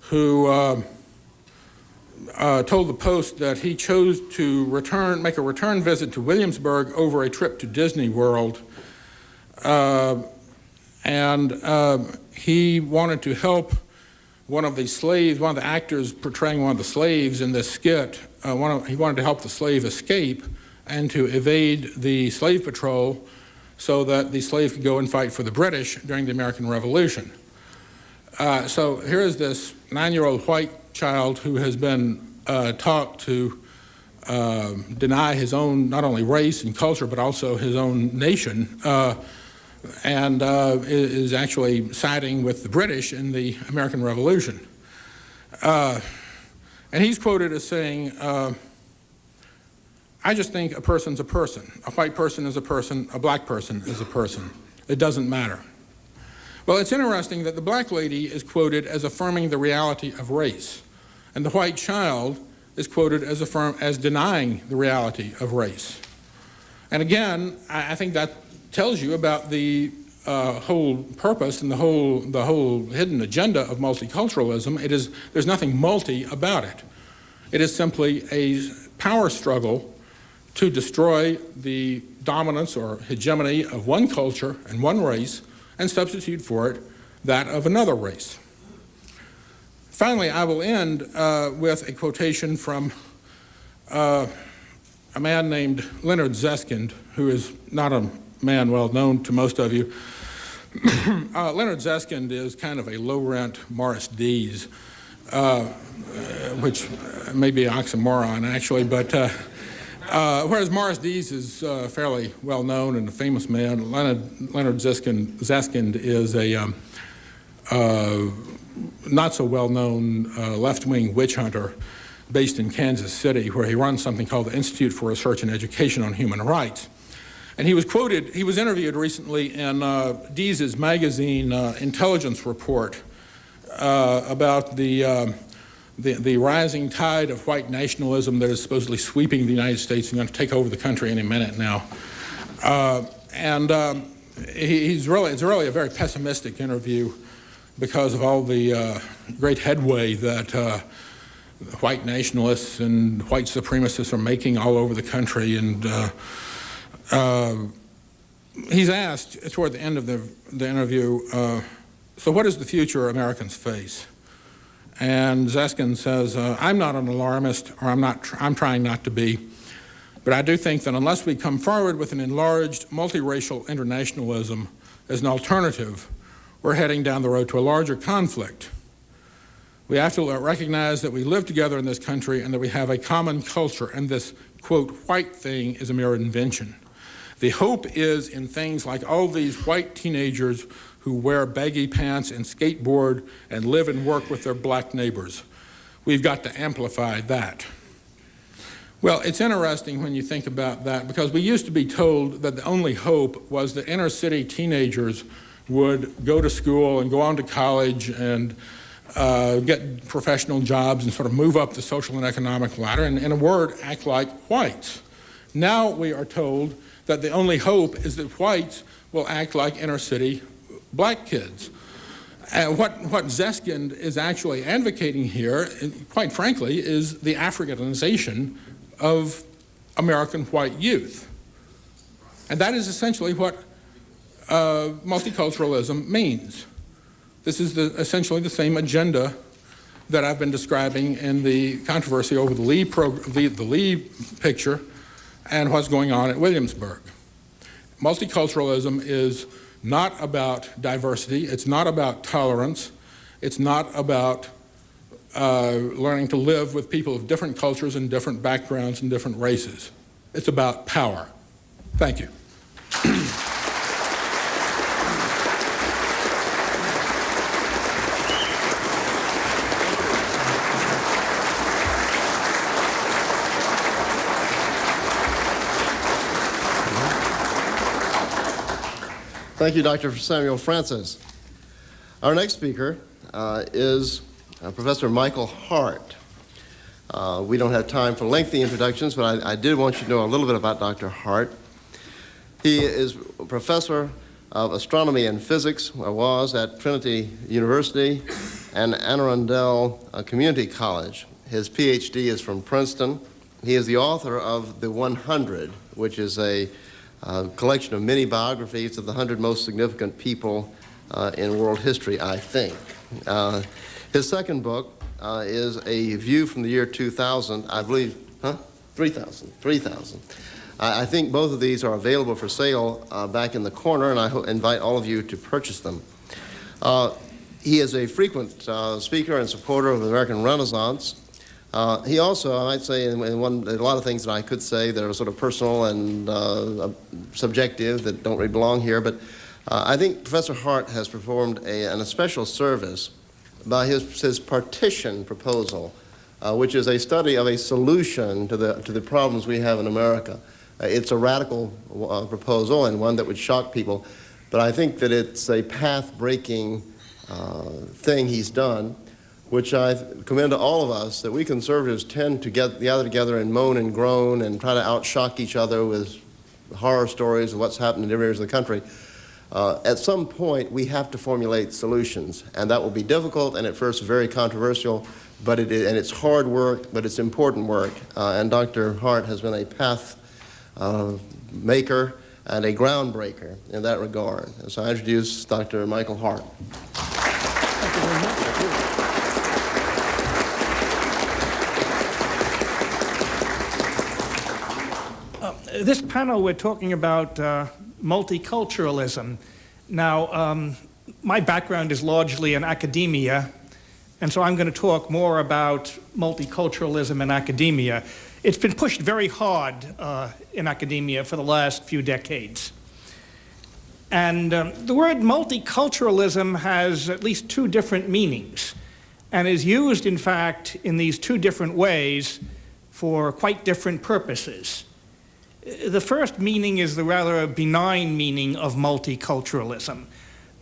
who told the Post that he chose to make a return visit to Williamsburg over a trip to Disney World, and he wanted to help one of the actors portraying one of the slaves in this skit, he wanted to help the slave escape and to evade the slave patrol so that the slave could go and fight for the British during the American Revolution. So here is this 9-year-old white child who has been taught to deny his own, not only race and culture, but also his own nation, and is actually siding with the British in the American Revolution. And he's quoted as saying, I just think a person's a person. A white person is a person, a black person is a person. It doesn't matter. Well, it's interesting that the black lady is quoted as affirming the reality of race, and the white child is quoted as denying the reality of race. And again, I think that tells you about the whole purpose and the whole hidden agenda of multiculturalism. There's nothing multi about it. It is simply a power struggle to destroy the dominance or hegemony of one culture and one race and substitute for it that of another race. Finally, I will end with a quotation from a man named Leonard Zeskind, who is not a man well known to most of you. Leonard Zeskind is kind of a low-rent Morris Dees, which may be an oxymoron, actually, but whereas Morris Dees is fairly well-known and a famous man, Leonard Zeskind is a not-so-well-known left-wing witch hunter based in Kansas City, where he runs something called the Institute for Research and Education on Human Rights. And he was interviewed recently in Dees's magazine Intelligence Report about the the rising tide of white nationalism that is supposedly sweeping the United States and going to take over the country any minute now. It's really a very pessimistic interview because of all the great headway that white nationalists and white supremacists are making all over the country. And he's asked toward the end of the interview, so what is the future Americans face? And Zeskin says, I'm not an alarmist, or I'm trying not to be, but I do think that unless we come forward with an enlarged multiracial internationalism as an alternative, we're heading down the road to a larger conflict. We have to recognize that we live together in this country and that we have a common culture, and this, quote, white thing is a mere invention. The hope is in things like all these white teenagers who wear baggy pants and skateboard and live and work with their black neighbors. We've got to amplify that. Well, it's interesting when you think about that, because we used to be told that the only hope was that inner city teenagers would go to school and go on to college and get professional jobs and sort of move up the social and economic ladder, and in a word, act like whites. Now we are told that the only hope is that whites will act like inner city black kids. What Zeskind is actually advocating here, quite frankly, is the Africanization of American white youth. And that is essentially what multiculturalism means. This is essentially the same agenda that I've been describing in the controversy over the Lee picture and what's going on at Williamsburg. Multiculturalism is not about diversity, it's not about tolerance, it's not about learning to live with people of different cultures and different backgrounds and different races. It's about power. Thank you. Thank you, Dr. Samuel Francis. Our next speaker is Professor Michael Hart. We don't have time for lengthy introductions, but I did want you to know a little bit about Dr. Hart. He is a professor of astronomy and physics, was at Trinity University and Anne Arundel Community College. His PhD is from Princeton. He is the author of The 100, which is a collection of many biographies of the 100 most significant people in world history, I think. His second book is A View from the Year 2000, I believe, 3,000. I think both of these are available for sale back in the corner, and I invite all of you to purchase them. He is a frequent speaker and supporter of the American Renaissance. He also, I might say, in a lot of things that I could say that are sort of personal and subjective that don't really belong here, but I think Professor Hart has performed an special service by his partition proposal, which is a study of a solution to the problems we have in America. It's a radical proposal and one that would shock people, but I think that it's a path-breaking thing he's done, which I commend to all of us, that we conservatives tend to gather together and moan and groan and try to outshock each other with horror stories of what's happened in different areas of the country. At some point, we have to formulate solutions, and that will be difficult and at first very controversial, but it's hard work, but it's important work. And Dr. Hart has been a path maker and a groundbreaker in that regard. And so I introduce Dr. Michael Hart. Thank you very much. This panel, we're talking about multiculturalism. Now, my background is largely in academia, and so I'm going to talk more about multiculturalism in academia. It's been pushed very hard in academia for the last few decades. And the word multiculturalism has at least two different meanings, and is used, in fact, in these two different ways for quite different purposes. The first meaning is the rather benign meaning of multiculturalism,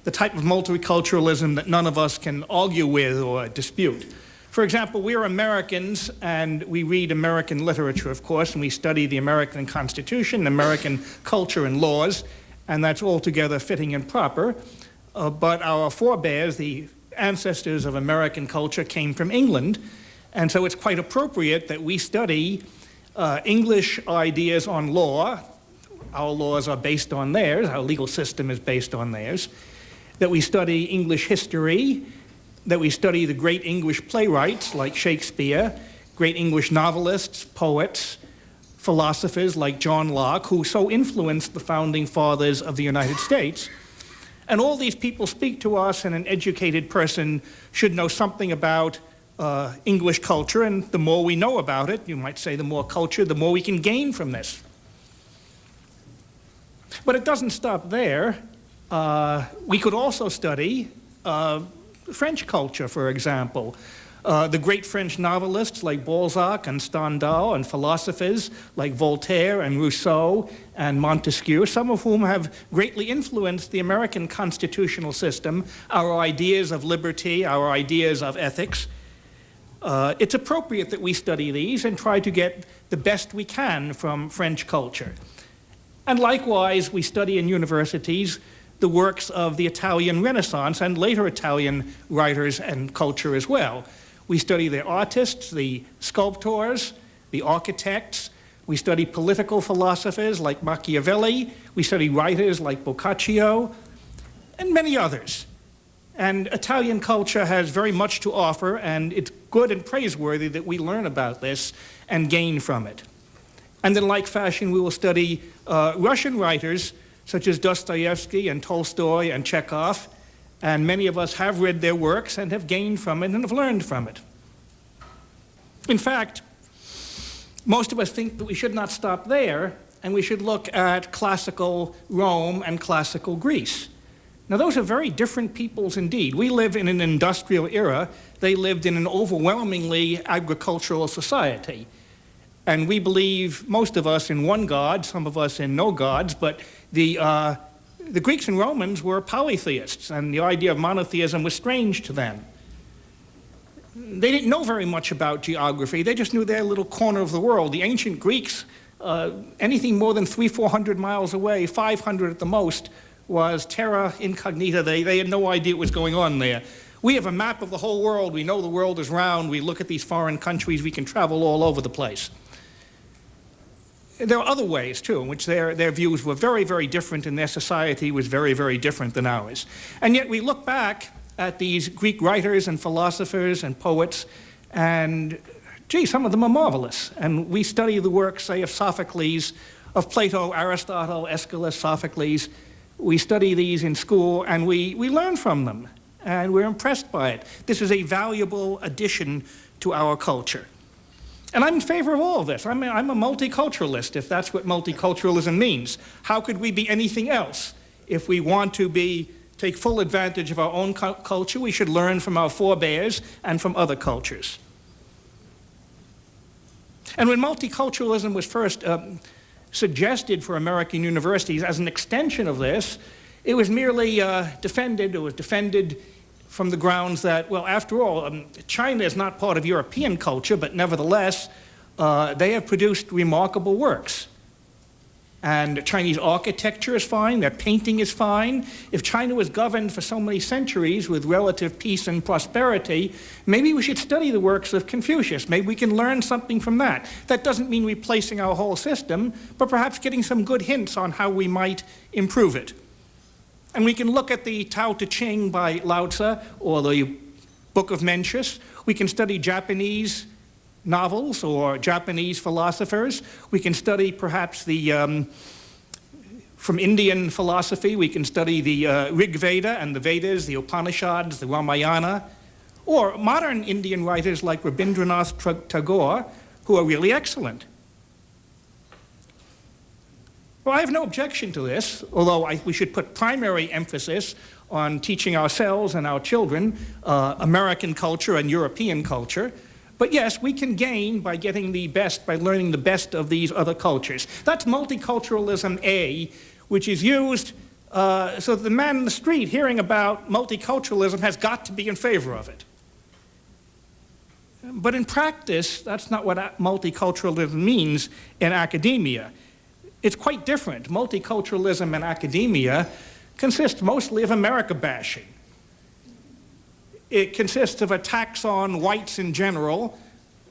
the type of multiculturalism that none of us can argue with or dispute. For example, we're Americans, and we read American literature, of course, and we study the American Constitution, American culture and laws, and that's altogether fitting and proper. But our forebears, the ancestors of American culture, came from England, and so it's quite appropriate that we study English ideas on law. Our laws are based on theirs, our legal system is based on theirs. That we study English history, that we study the great English playwrights like Shakespeare, great English novelists, poets, philosophers like John Locke, who so influenced the founding fathers of the United States. And all these people speak to us, and an educated person should know something about English culture, and the more we know about it, you might say the more culture, the more we can gain from this. But it doesn't stop there. We could also study French culture, for example. The great French novelists like Balzac and Stendhal, and philosophers like Voltaire and Rousseau and Montesquieu, some of whom have greatly influenced the American constitutional system, our ideas of liberty, our ideas of ethics. It's appropriate that we study these and try to get the best we can from French culture. And likewise, we study in universities the works of the Italian Renaissance and later Italian writers and culture as well. We study the artists, the sculptors, the architects. We study political philosophers like Machiavelli. We study writers like Boccaccio, and many others. And Italian culture has very much to offer, and it's good and praiseworthy that we learn about this and gain from it. And in like fashion, we will study Russian writers such as Dostoevsky and Tolstoy and Chekhov, and many of us have read their works and have gained from it and have learned from it. In fact, most of us think that we should not stop there, and we should look at classical Rome and classical Greece. Now, those are very different peoples indeed. We live in an industrial era. They lived in an overwhelmingly agricultural society. And we believe, most of us, in one God, some of us in no gods, but the Greeks and Romans were polytheists, and the idea of monotheism was strange to them. They didn't know very much about geography. They just knew their little corner of the world. The ancient Greeks, anything more than 300-400 miles away, 500 at the most, was terra incognita. They had no idea what was going on there. We have a map of the whole world. We know the world is round. We look at these foreign countries. We can travel all over the place. There are other ways, too, in which their views were very, very different, and their society was very, very different than ours. And yet we look back at these Greek writers and philosophers and poets, and, gee, some of them are marvelous. And we study the works, say, of Sophocles, of Plato, Aristotle, Aeschylus, Sophocles. We study these in school, and we learn from them, and we're impressed by it. This is a valuable addition to our culture. And I'm in favor of all of this. I'm a multiculturalist, if that's what multiculturalism means. How could we be anything else? If we want to take full advantage of our own culture, we should learn from our forebears and from other cultures. And when multiculturalism was first suggested for American universities as an extension of this, it was merely defended. It was defended from the grounds that, well, after all, China is not part of European culture, but nevertheless, they have produced remarkable works. And Chinese architecture is fine, their painting is fine. If China was governed for so many centuries with relative peace and prosperity, maybe we should study the works of Confucius. Maybe we can learn something from that. That doesn't mean replacing our whole system, but perhaps getting some good hints on how we might improve it. And we can look at the Tao Te Ching by Lao Tzu, or the Book of Mencius. We can study Japanese novels or Japanese philosophers. We can study perhaps from Indian philosophy, we can study the Rig Veda and the Vedas, the Upanishads, the Ramayana, or modern Indian writers like Rabindranath Tagore, who are really excellent. Well, I have no objection to this, although we should put primary emphasis on teaching ourselves and our children American culture and European culture. But yes, we can gain by getting the best, by learning the best of these other cultures. That's multiculturalism A, which is used so that the man in the street hearing about multiculturalism has got to be in favor of it. But in practice, that's not what multiculturalism means in academia. It's quite different. Multiculturalism in academia consists mostly of America bashing. It consists of attacks on whites in general,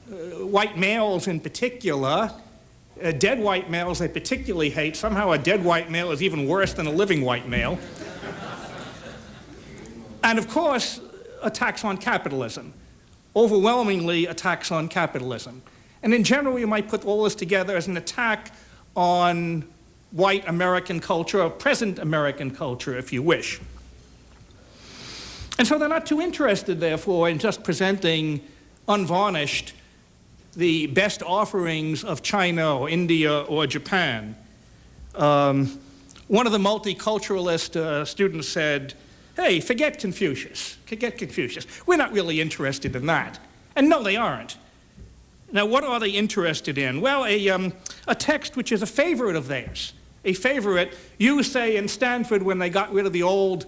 white males in particular, dead white males they particularly hate. Somehow a dead white male is even worse than a living white male. And of course, attacks on capitalism. Overwhelmingly attacks on capitalism. And in general, you might put all this together as an attack on white American culture, or present American culture, if you wish. And so they're not too interested, therefore, in just presenting unvarnished the best offerings of China or India or Japan. One of the multiculturalist students said, hey, forget Confucius. We're not really interested in that. And no, they aren't. Now, what are they interested in? Well, a text which is a favorite of theirs. A favorite used, say, in Stanford when they got rid of the old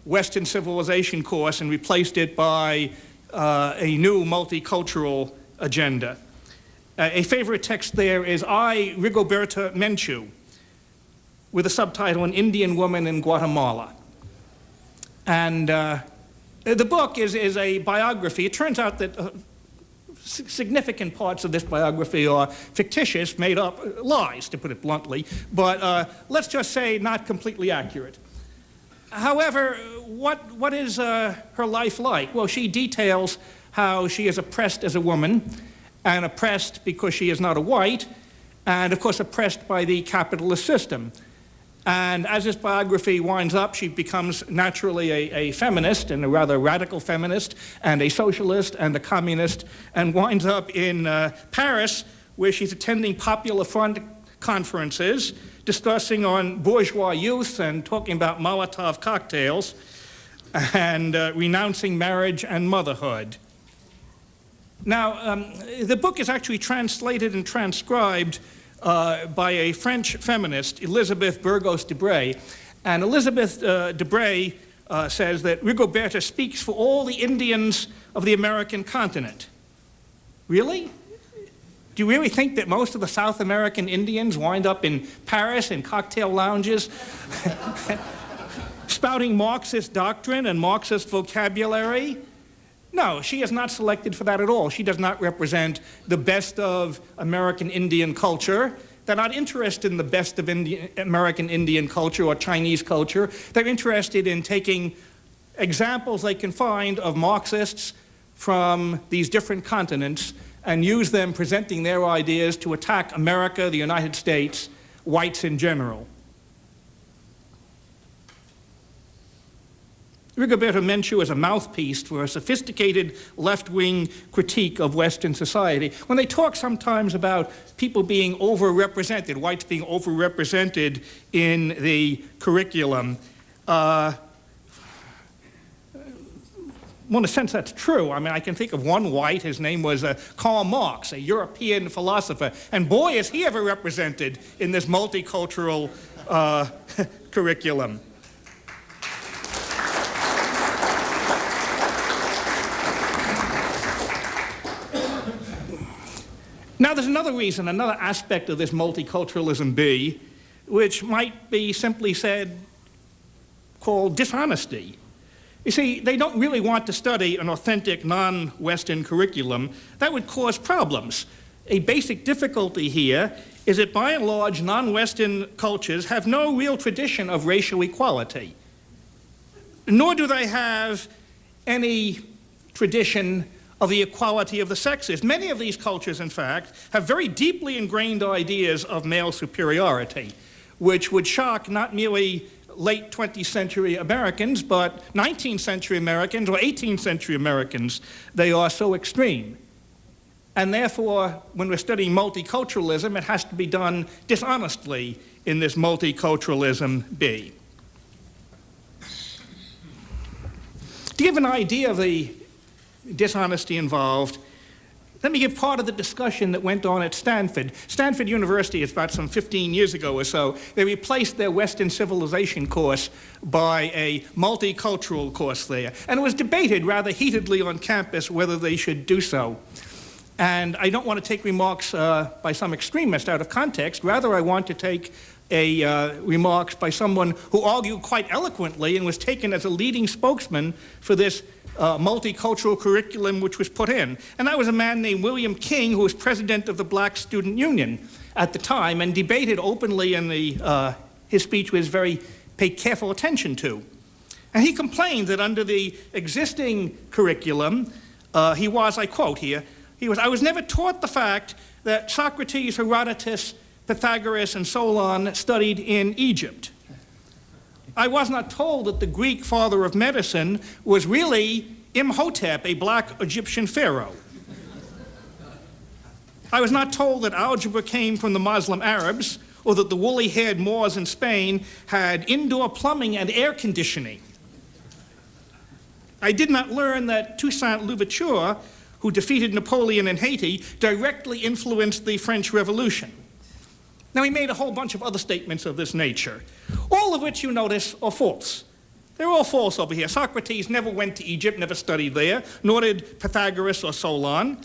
Western civilization course and replaced it by a new multicultural agenda. A favorite text there is I, Rigoberta Menchú, with a subtitle, An Indian Woman in Guatemala. And the book is a biography. It turns out that significant parts of this biography are fictitious, made up lies, to put it bluntly, but let's just say not completely accurate. However, what is her life like? Well, she details how she is oppressed as a woman, and oppressed because she is not a white, and of course oppressed by the capitalist system. And as this biography winds up, she becomes naturally a feminist, and a rather radical feminist, and a socialist, and a communist, and winds up in Paris, where she's attending Popular Front conferences, discussing on bourgeois youth and talking about Molotov cocktails, and renouncing marriage and motherhood. Now, the book is actually translated and transcribed by a French feminist, Elizabeth Burgos-Debray. And Elizabeth Debray says that Rigoberta speaks for all the Indians of the American continent. Really? Do you really think that most of the South American Indians wind up in Paris in cocktail lounges, spouting Marxist doctrine and Marxist vocabulary? No, she is not selected for that at all. She does not represent the best of American Indian culture. They're not interested in the best of American Indian culture or Chinese culture. They're interested in taking examples they can find of Marxists from these different continents and use them presenting their ideas to attack America, the United States, whites in general. Rigoberta Menchú is a mouthpiece for a sophisticated left-wing critique of Western society. When they talk sometimes about people being overrepresented, whites being overrepresented in the curriculum, well, in a sense that's true. I mean, I can think of one white, his name was Karl Marx, a European philosopher, and boy is he ever represented in this multicultural curriculum. Now, there's another reason, another aspect of this multiculturalism B, which might be simply said, called dishonesty. You see, they don't really want to study an authentic non-Western curriculum. That would cause problems. A basic difficulty here is that by and large, non-Western cultures have no real tradition of racial equality, nor do they have any tradition of the equality of the sexes. Many of these cultures, in fact, have very deeply ingrained ideas of male superiority, which would shock not merely late 20th century Americans, but 19th century Americans or 18th century Americans. They are so extreme. And therefore, when we're studying multiculturalism, it has to be done dishonestly in this multiculturalism B. To give an idea of the dishonesty involved, Let me give part of the discussion that went on at Stanford. Stanford University, it's about some 15 years ago or so, they replaced their Western civilization course by a multicultural course there. And it was debated rather heatedly on campus whether they should do so. And I don't want to take remarks by some extremist out of context. Rather, I want to take remarks by someone who argued quite eloquently and was taken as a leading spokesman for this multicultural curriculum which was put in. And that was a man named William King, who was president of the Black Student Union at the time and debated openly, and his speech was paid careful attention to. And he complained that under the existing curriculum, he was, I quote here, I was never taught the fact that Socrates, Herodotus, Pythagoras, and Solon studied in Egypt. I was not told that the Greek father of medicine was really Imhotep, a black Egyptian pharaoh. I was not told that algebra came from the Muslim Arabs, or that the woolly-haired Moors in Spain had indoor plumbing and air conditioning. I did not learn that Toussaint Louverture, who defeated Napoleon in Haiti, directly influenced the French Revolution. Now, he made a whole bunch of other statements of this nature, all of which, you notice, are false. They're all false over here. Socrates never went to Egypt, never studied there, nor did Pythagoras or Solon.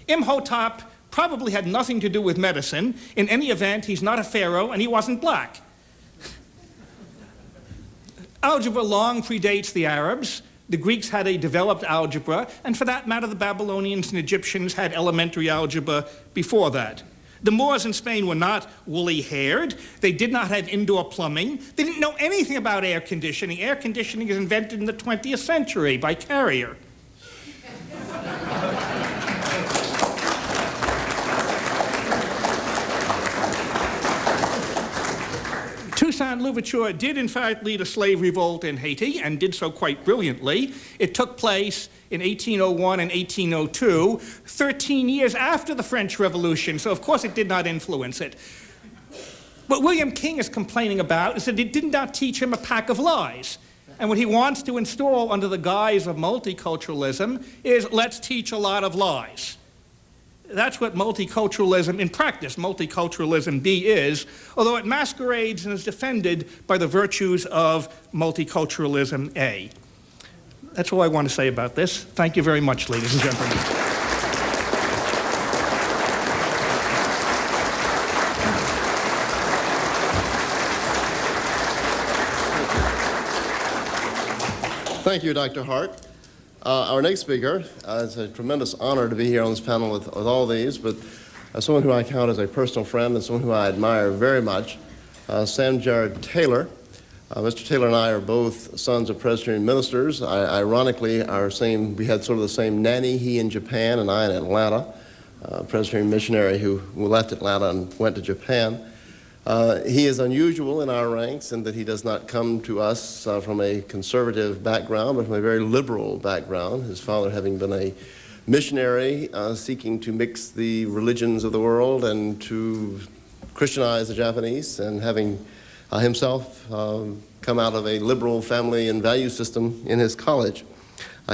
Imhotep probably had nothing to do with medicine. In any event, he's not a pharaoh, and he wasn't black. Algebra long predates the Arabs. The Greeks had a developed algebra, and for that matter, the Babylonians and Egyptians had elementary algebra before that. The Moors in Spain were not woolly-haired. They did not have indoor plumbing. They didn't know anything about air conditioning. Air conditioning is invented in the 20th century by Carrier. Toussaint Louverture did, in fact, lead a slave revolt in Haiti, and did so quite brilliantly. It took place in 1801 and 1802, 13 years after the French Revolution, so of course it did not influence it. What William King is complaining about is that it did not teach him a pack of lies. And what he wants to install under the guise of multiculturalism is, let's teach a lot of lies. That's what multiculturalism, in practice, multiculturalism B is, although it masquerades and is defended by the virtues of multiculturalism A. That's all I want to say about this. Thank you very much, ladies and gentlemen. Thank you, Dr. Hart. Our next speaker, it's a tremendous honor to be here on this panel with all these, but someone who I count as a personal friend and someone who I admire very much, Sam Jared Taylor. Mr. Taylor and I are both sons of Presbyterian ministers. Ironically, we had sort of the same nanny, he in Japan and I in Atlanta, a Presbyterian missionary who left Atlanta and went to Japan. He is unusual in our ranks in that he does not come to us from a conservative background, but from a very liberal background, his father having been a missionary seeking to mix the religions of the world and to Christianize the Japanese, and having himself come out of a liberal family and value system in his college.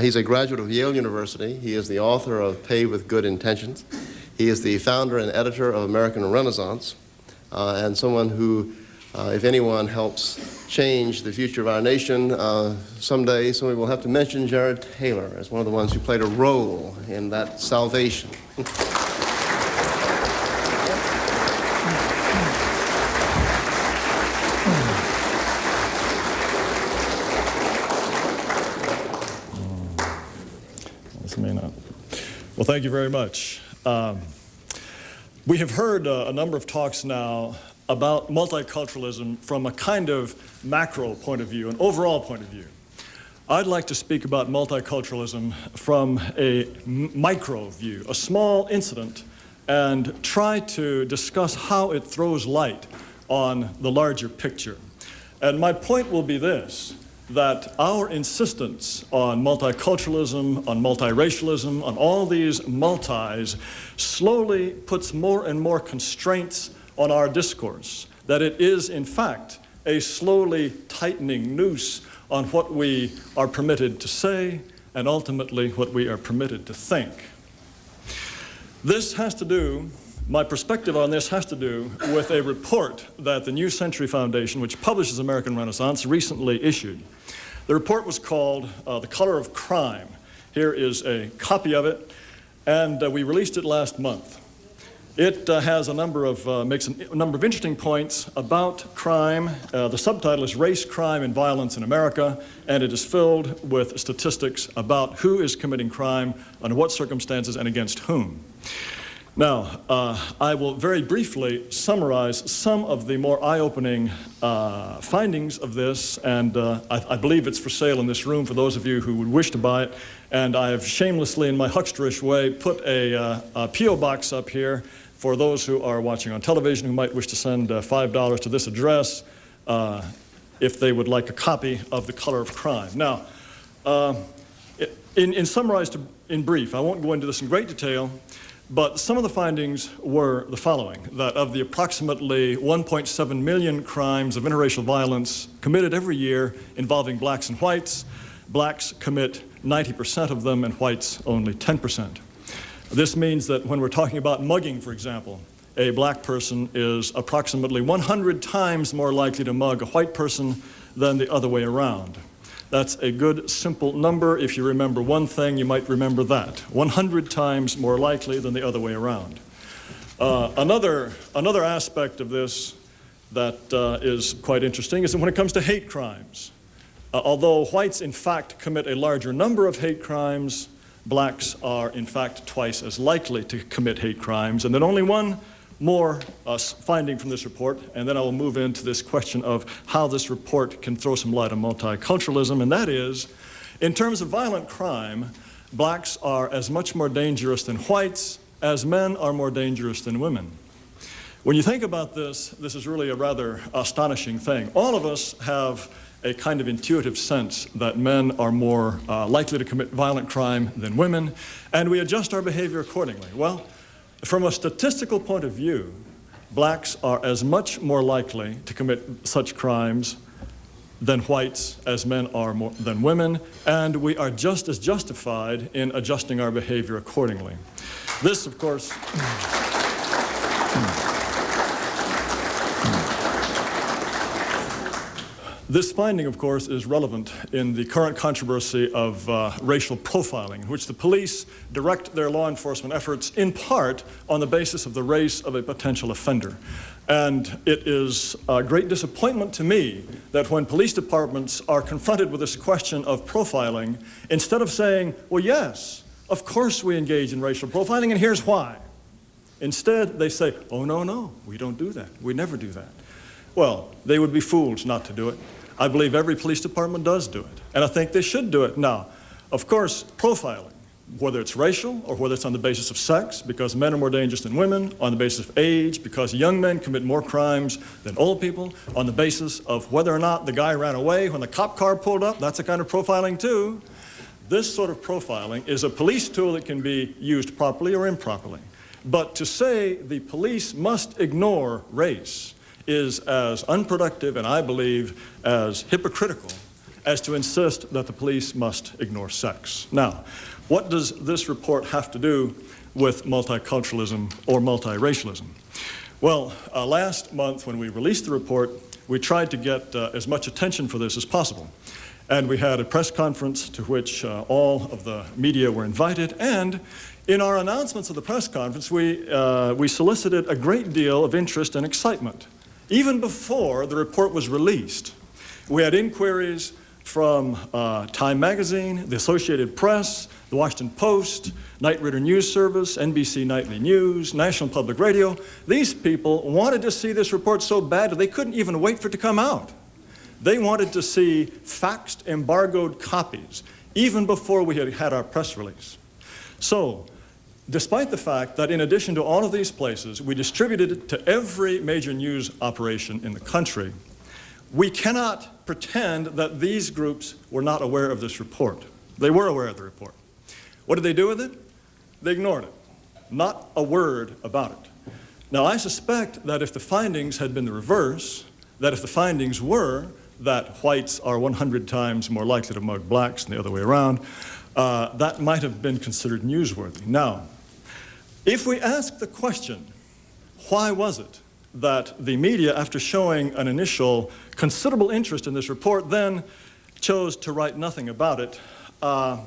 He's a graduate of Yale University. He is the author of Paved with Good Intentions. He is the founder and editor of American Renaissance. And someone who, if anyone helps change the future of our nation, someday somebody will have to mention Jared Taylor as one of the ones who played a role in that salvation. Well, thank you very much. We have heard a number of talks now about multiculturalism from a kind of macro point of view, an overall point of view. I'd like to speak about multiculturalism from a micro view, a small incident, and try to discuss how it throws light on the larger picture. And my point will be this, that our insistence on multiculturalism, on multiracialism, on all these multis, slowly puts more and more constraints on our discourse, that it is, in fact, a slowly tightening noose on what we are permitted to say and ultimately what we are permitted to think. This has to do, my perspective on this has to do with a report that the New Century Foundation, which publishes American Renaissance, recently issued. The report was called The Color of Crime. Here is a copy of it, and we released it last month. It has makes a number of interesting points about crime. The subtitle is Race, Crime, and Violence in America, and it is filled with statistics about who is committing crime, under what circumstances, and against whom. Now, I will very briefly summarize some of the more eye-opening findings of this, and I believe it's for sale in this room for those of you who would wish to buy it. And I have shamelessly, in my hucksterish way, put a P.O. box up here for those who are watching on television who might wish to send $5 to this address if they would like a copy of The Color of Crime. Now, summarized in brief, I won't go into this in great detail, but some of the findings were the following: that of the approximately 1.7 million crimes of interracial violence committed every year involving blacks and whites, blacks commit 90% of them and whites only 10%. This means that when we're talking about mugging, for example, a black person is approximately 100 times more likely to mug a white person than the other way around. That's a good, simple number. If you remember one thing, you might remember that. 100 times more likely than the other way around. Another aspect of this that is quite interesting is that when it comes to hate crimes, although whites in fact commit a larger number of hate crimes, blacks are in fact twice as likely to commit hate crimes. And then only one more finding from this report, and then I will move into this question of how this report can throw some light on multiculturalism, and that is, in terms of violent crime, blacks are as much more dangerous than whites as men are more dangerous than women. When you think about this, this is really a rather astonishing thing. All of us have a kind of intuitive sense that men are more likely to commit violent crime than women, and we adjust our behavior accordingly. Well, from a statistical point of view, blacks are as much more likely to commit such crimes than whites as men are than women, and we are just as justified in adjusting our behavior accordingly. This, of course, this finding, of course, is relevant in the current controversy of racial profiling, in which the police direct their law enforcement efforts in part on the basis of the race of a potential offender. And it is a great disappointment to me that when police departments are confronted with this question of profiling, instead of saying, well, yes, of course we engage in racial profiling, and here's why. Instead, they say, oh, no, we don't do that. We never do that. Well, they would be fools not to do it. I believe every police department does do it, and I think they should do it. Now, of course, profiling, whether it's racial or whether it's on the basis of sex, because men are more dangerous than women, on the basis of age, because young men commit more crimes than old people, on the basis of whether or not the guy ran away when the cop car pulled up, that's a kind of profiling too. This sort of profiling is a police tool that can be used properly or improperly. But to say the police must ignore race is as unproductive and, I believe, as hypocritical as to insist that the police must ignore sex. Now, what does this report have to do with multiculturalism or multiracialism? Well, last month when we released the report, we tried to get as much attention for this as possible. And we had a press conference to which all of the media were invited, and in our announcements of the press conference, we solicited a great deal of interest and excitement. Even before the report was released, we had inquiries from Time Magazine, the Associated Press, the Washington Post, Night Reader News Service, NBC Nightly News, National Public Radio. These people wanted to see this report so bad that they couldn't even wait for it to come out. They wanted to see faxed, embargoed copies, even before we had our press release. So, despite the fact that in addition to all of these places, we distributed it to every major news operation in the country, we cannot pretend that these groups were not aware of this report. They were aware of the report. What did they do with it? They ignored it. Not a word about it. Now, I suspect that if the findings had been the reverse, that if the findings were that whites are 100 times more likely to mug blacks than the other way around, that might have been considered newsworthy. Now, If we ask the question, why was it that the media, after showing an initial considerable interest in this report, then chose to write nothing about it, I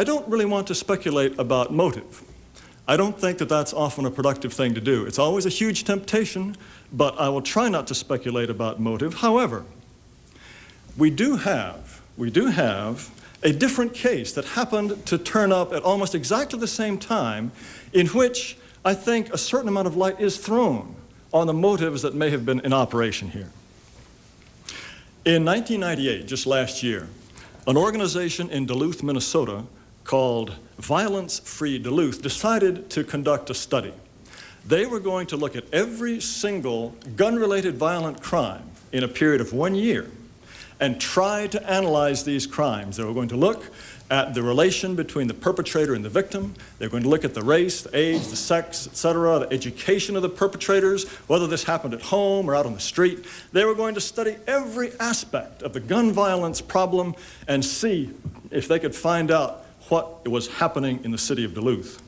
don't really want to speculate about motive. I don't think that that's often a productive thing to do. It's always a huge temptation, but I will try not to speculate about motive. However, we do have a different case that happened to turn up at almost exactly the same time, in which I think a certain amount of light is thrown on the motives that may have been in operation here. In 1998, just last year, an organization in Duluth, Minnesota, called Violence Free Duluth, decided to conduct a study. They were going to look at every single gun-related violent crime in a period of 1 year and try to analyze these crimes. They were going to look at the relation between the perpetrator and the victim. They were going to look at the race, the age, the sex, etc., the education of the perpetrators, whether this happened at home or out on the street. They were going to study every aspect of the gun violence problem and see if they could find out what was happening in the city of Duluth.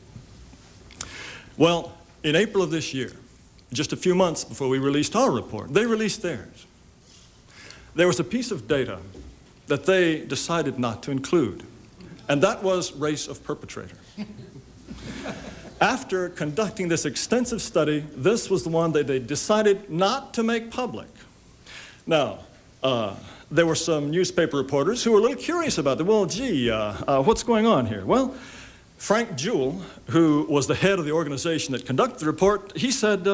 Well, in April of this year, just a few months before we released our report, they released theirs. There was a piece of data that they decided not to include, and that was race of perpetrator. After conducting this extensive study, this was the one that they decided not to make public. Now, there were some newspaper reporters who were a little curious about it. Well, gee, what's going on here? Well, Frank Jewell, who was the head of the organization that conducted the report, he said,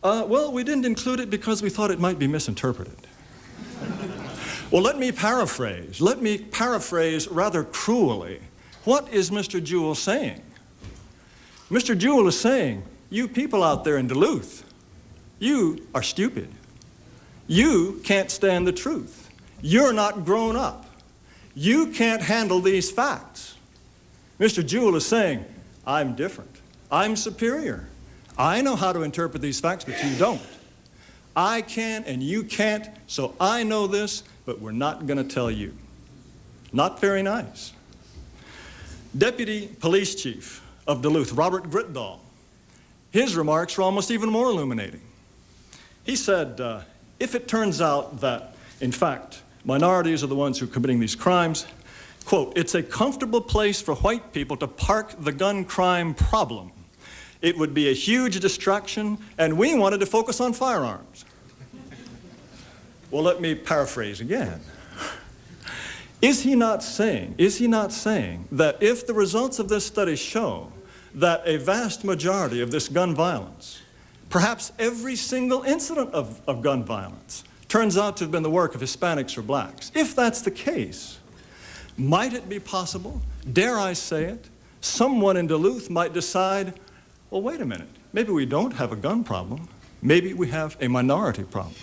well, we didn't include it because we thought it might be misinterpreted. Well, let me paraphrase rather cruelly. What is Mr. Jewell saying? Mr. Jewell is saying, you people out there in Duluth, you are stupid. You can't stand the truth. You're not grown up. You can't handle these facts. Mr. Jewell is saying, I'm different. I'm superior. I know how to interpret these facts, but you don't. I can and you can't, so I know this, but we're not going to tell you. Not very nice. Deputy Police Chief of Duluth, Robert Gritdahl, his remarks were almost even more illuminating. He said, if it turns out that, in fact, minorities are the ones who are committing these crimes, quote, it's a comfortable place for white people to park the gun crime problem. It would be a huge distraction, and we wanted to focus on firearms. Well, let me paraphrase again. Is he not saying that if the results of this study show that a vast majority of this gun violence, perhaps every single incident of gun violence, turns out to have been the work of Hispanics or blacks, if that's the case, might it be possible, dare I say it, someone in Duluth might decide, well, wait a minute, maybe we don't have a gun problem, maybe we have a minority problem.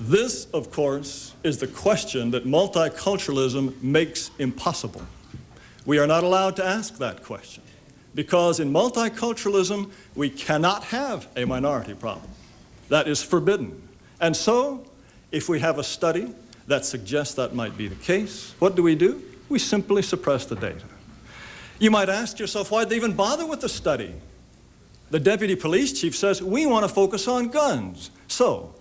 This, of course, is the question that multiculturalism makes impossible. We are not allowed to ask that question because in multiculturalism, we cannot have a minority problem. That is forbidden. And so, if we have a study that suggests that might be the case, what do? We simply suppress the data. You might ask yourself, why'd they even bother with the study? The deputy police chief says, we want to focus on guns. So,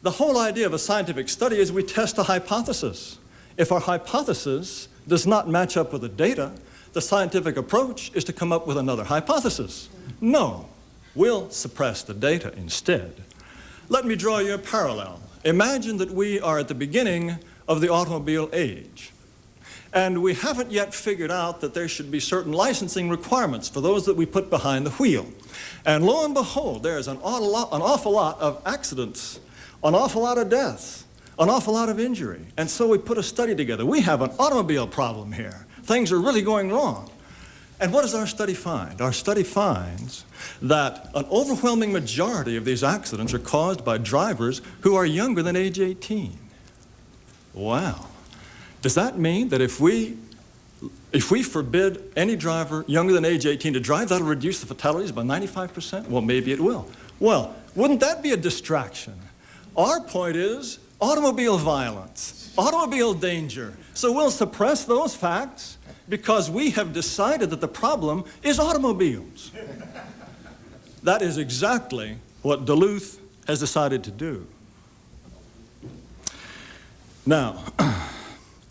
the whole idea of a scientific study is we test a hypothesis. If our hypothesis does not match up with the data, the scientific approach is to come up with another hypothesis. No, we'll suppress the data instead. Let me draw you a parallel. Imagine that we are at the beginning of the automobile age, and we haven't yet figured out that there should be certain licensing requirements for those that we put behind the wheel. And lo and behold, there's an awful lot of accidents, an awful lot of deaths, an awful lot of injury. And so we put a study together. We have an automobile problem here. Things are really going wrong. And what does our study find? Our study finds that an overwhelming majority of these accidents are caused by drivers who are younger than age 18. Wow. Does that mean that if we If we forbid any driver younger than age 18 to drive, that'll reduce the fatalities by 95%? Well, maybe it will. Well, wouldn't that be a distraction? Our point is automobile violence, automobile danger. So we'll suppress those facts because we have decided that the problem is automobiles. That is exactly what Duluth has decided to do. Now,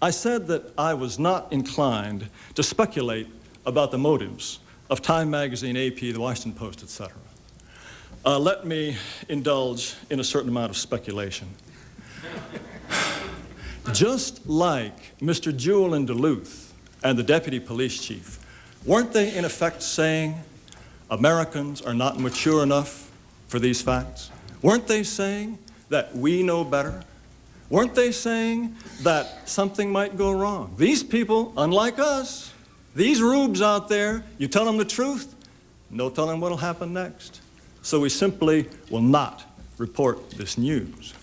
I said that I was not inclined to speculate about the motives of Time Magazine, AP, the Washington Post, etc. Let me indulge in a certain amount of speculation. Just like Mr. Jewell in Duluth and the deputy police chief, weren't they in effect saying Americans are not mature enough for these facts? Weren't they saying that we know better? Weren't they saying that something might go wrong? These people, unlike us, these rubes out there, you tell them the truth, no telling what'll happen next. So we simply will not report this news.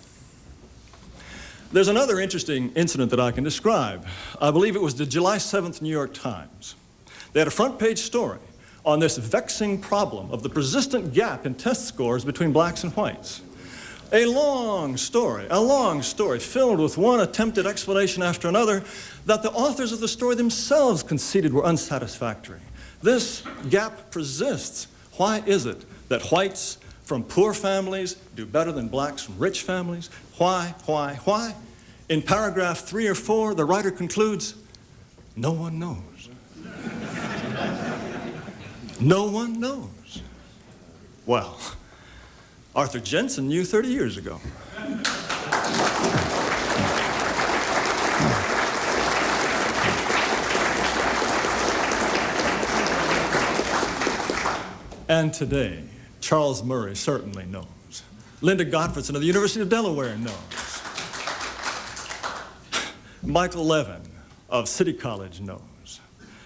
There's another interesting incident that I can describe. I believe it was the July 7th New York Times. They had a front page story on this vexing problem of the persistent gap in test scores between blacks and whites. A long story filled with one attempted explanation after another that the authors of the story themselves conceded were unsatisfactory. This gap persists. Why is it that whites from poor families do better than blacks from rich families? Why? In paragraph 3 or 4, the writer concludes, no one knows. No one knows. Well, Arthur Jensen knew 30 years ago. And today, Charles Murray certainly knows. Linda Gottfredson of the University of Delaware knows. Michael Levin of City College knows.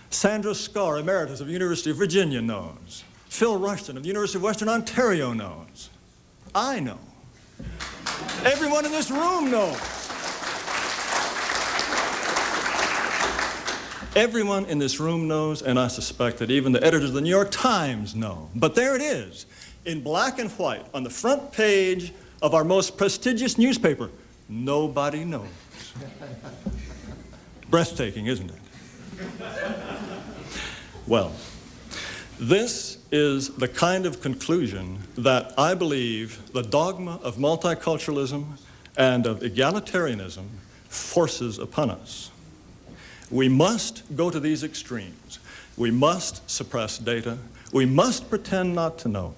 Sandra Scarr, emeritus of the University of Virginia, knows. Phil Rushton of the University of Western Ontario knows. I know. Everyone in this room knows. Everyone in this room knows, and I suspect that even the editors of the New York Times know. But there it is, in black and white, on the front page of our most prestigious newspaper. Nobody knows. Breathtaking, isn't it? Well, this is the kind of conclusion that I believe the dogma of multiculturalism and of egalitarianism forces upon us. We must go to these extremes. We must suppress data. We must pretend not to know,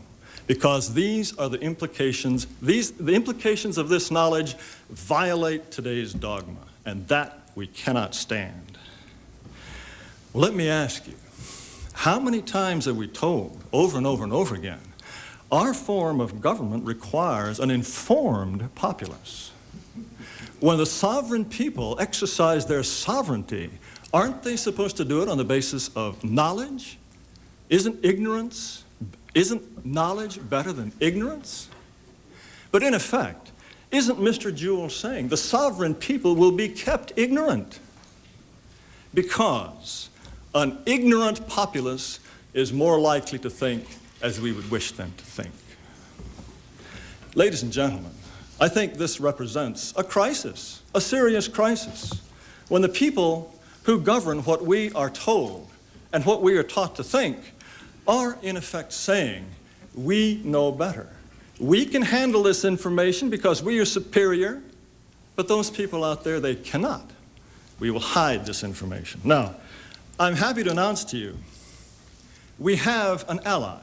because these are the implications. The implications of this knowledge violate today's dogma, and that we cannot stand. Well, let me ask you, how many times have we told over and over and over again, our form of government requires an informed populace? When the sovereign people exercise their sovereignty, aren't they supposed to do it on the basis of knowledge? Isn't knowledge better than ignorance? But in effect, isn't Mr. Jewell saying the sovereign people will be kept ignorant? Because an ignorant populace is more likely to think as we would wish them to think. Ladies and gentlemen, I think this represents a crisis, a serious crisis, when the people who govern what we are told and what we are taught to think are in effect saying, we know better. We can handle this information because we are superior, but those people out there, they cannot. We will hide this information. Now, I'm happy to announce to you, we have an ally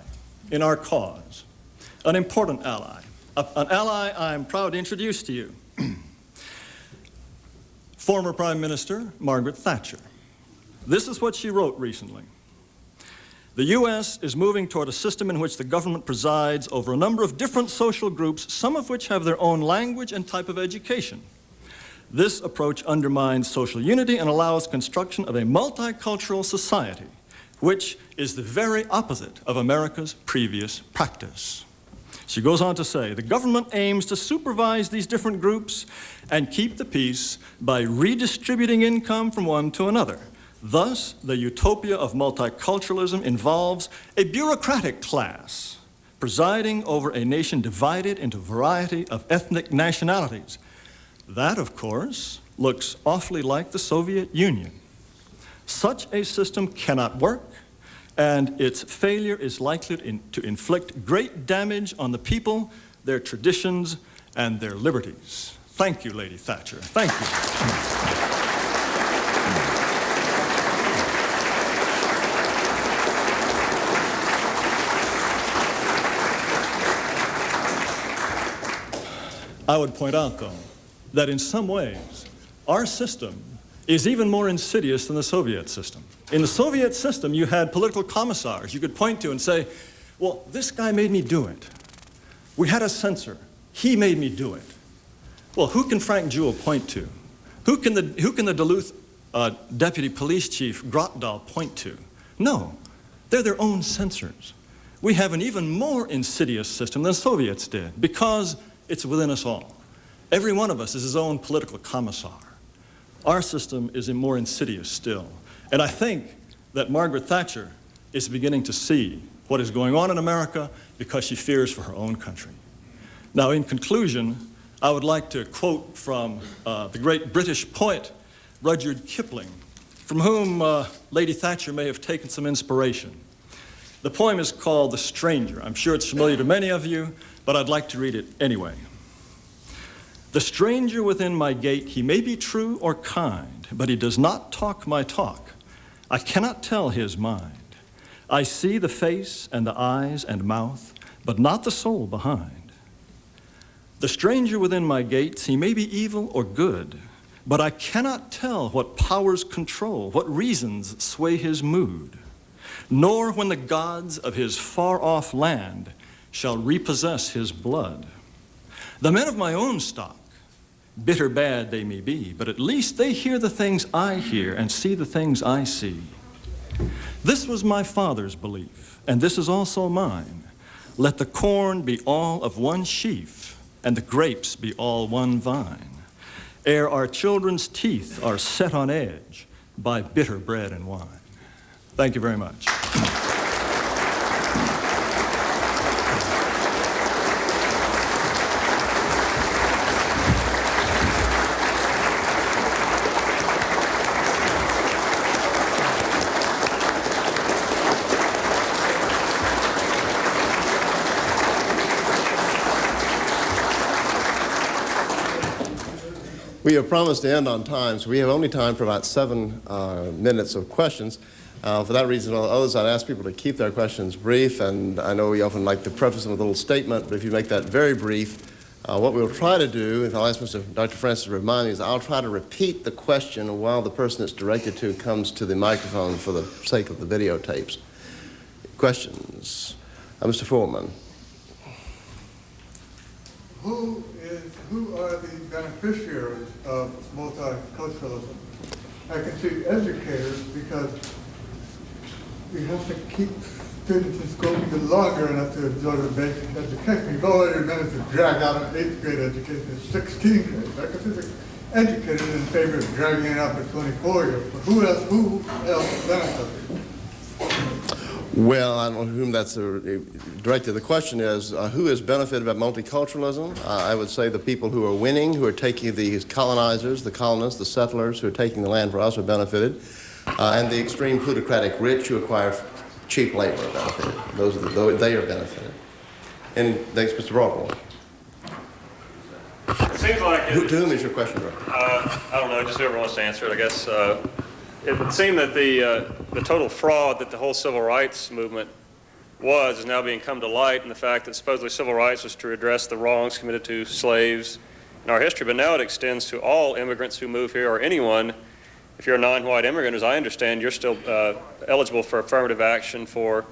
in our cause, an important ally, an ally I'm proud to introduce to you. Former Prime Minister Margaret Thatcher. This is what she wrote recently. The U.S. is moving toward a system in which the government presides over a number of different social groups, some of which have their own language and type of education. This approach undermines social unity and allows construction of a multicultural society, which is the very opposite of America's previous practice. She goes on to say, the government aims to supervise these different groups and keep the peace by redistributing income from one to another. Thus, the utopia of multiculturalism involves a bureaucratic class presiding over a nation divided into a variety of ethnic nationalities. That, of course, looks awfully like the Soviet Union. Such a system cannot work, and its failure is likely to inflict great damage on the people, their traditions, and their liberties. Thank you, Lady Thatcher. Thank you. I would point out, though, that in some ways, our system is even more insidious than the Soviet system. In the Soviet system, you had political commissars you could point to and say, well, this guy made me do it. We had a censor. He made me do it. Well, who can Frank Jewell point to? Who can the Duluth deputy police chief Grotdahl point to? No, they're their own censors. We have an even more insidious system than the Soviets did because it's within us all. Every one of us is his own political commissar. Our system is more insidious still. And I think that Margaret Thatcher is beginning to see what is going on in America because she fears for her own country. Now, in conclusion, I would like to quote from the great British poet, Rudyard Kipling, from whom Lady Thatcher may have taken some inspiration. The poem is called The Stranger. I'm sure it's familiar to many of you, but I'd like to read it anyway. The stranger within my gate, he may be true or kind, but he does not talk my talk. I cannot tell his mind. I see the face and the eyes and mouth, but not the soul behind. The stranger within my gates, he may be evil or good, but I cannot tell what powers control, what reasons sway his mood, nor when the gods of his far-off land shall repossess his blood. The men of my own stock, bitter bad they may be, but at least they hear the things I hear and see the things I see. This was my father's belief, and this is also mine. Let the corn be all of one sheaf, and the grapes be all one vine, ere our children's teeth are set on edge by bitter bread and wine. Thank you very much. We have promised to end on time, so we have only time for about 7 minutes of questions. For that reason, others, I'd ask people to keep their questions brief, and I know we often like to preface them with a little statement, but if you make that very brief, what we'll try to do, if I'll ask Dr. Francis to remind me, is I'll try to repeat the question while the person it's directed to comes to the microphone for the sake of the videotapes. Questions? Mr. Foreman. Who are the beneficiaries of multiculturalism? I can see educators because we have to keep students in school even longer enough to absorb a basic education. We've already managed to drag out an 8th grade education to 16th grade. I can see the educators in favor of dragging it out for 24 years. But who else benefits? Well, I don't know to whom that's directed. The question is, who has benefited by multiculturalism? I would say the people who are winning, who are taking the colonizers, the colonists, the settlers who are taking the land for us are benefited, and the extreme plutocratic rich who acquire cheap labor are benefited. They are benefited. And thanks, Mr. Broadwell. It seems like to whom is your question directed? I don't know, just whoever wants to answer it, I guess. It would seem that the total fraud that the whole civil rights movement is now being come to light, and the fact that supposedly civil rights was to address the wrongs committed to slaves in our history, but now it extends to all immigrants who move here, or anyone. If you're a non-white immigrant, as I understand, you're still eligible for affirmative action for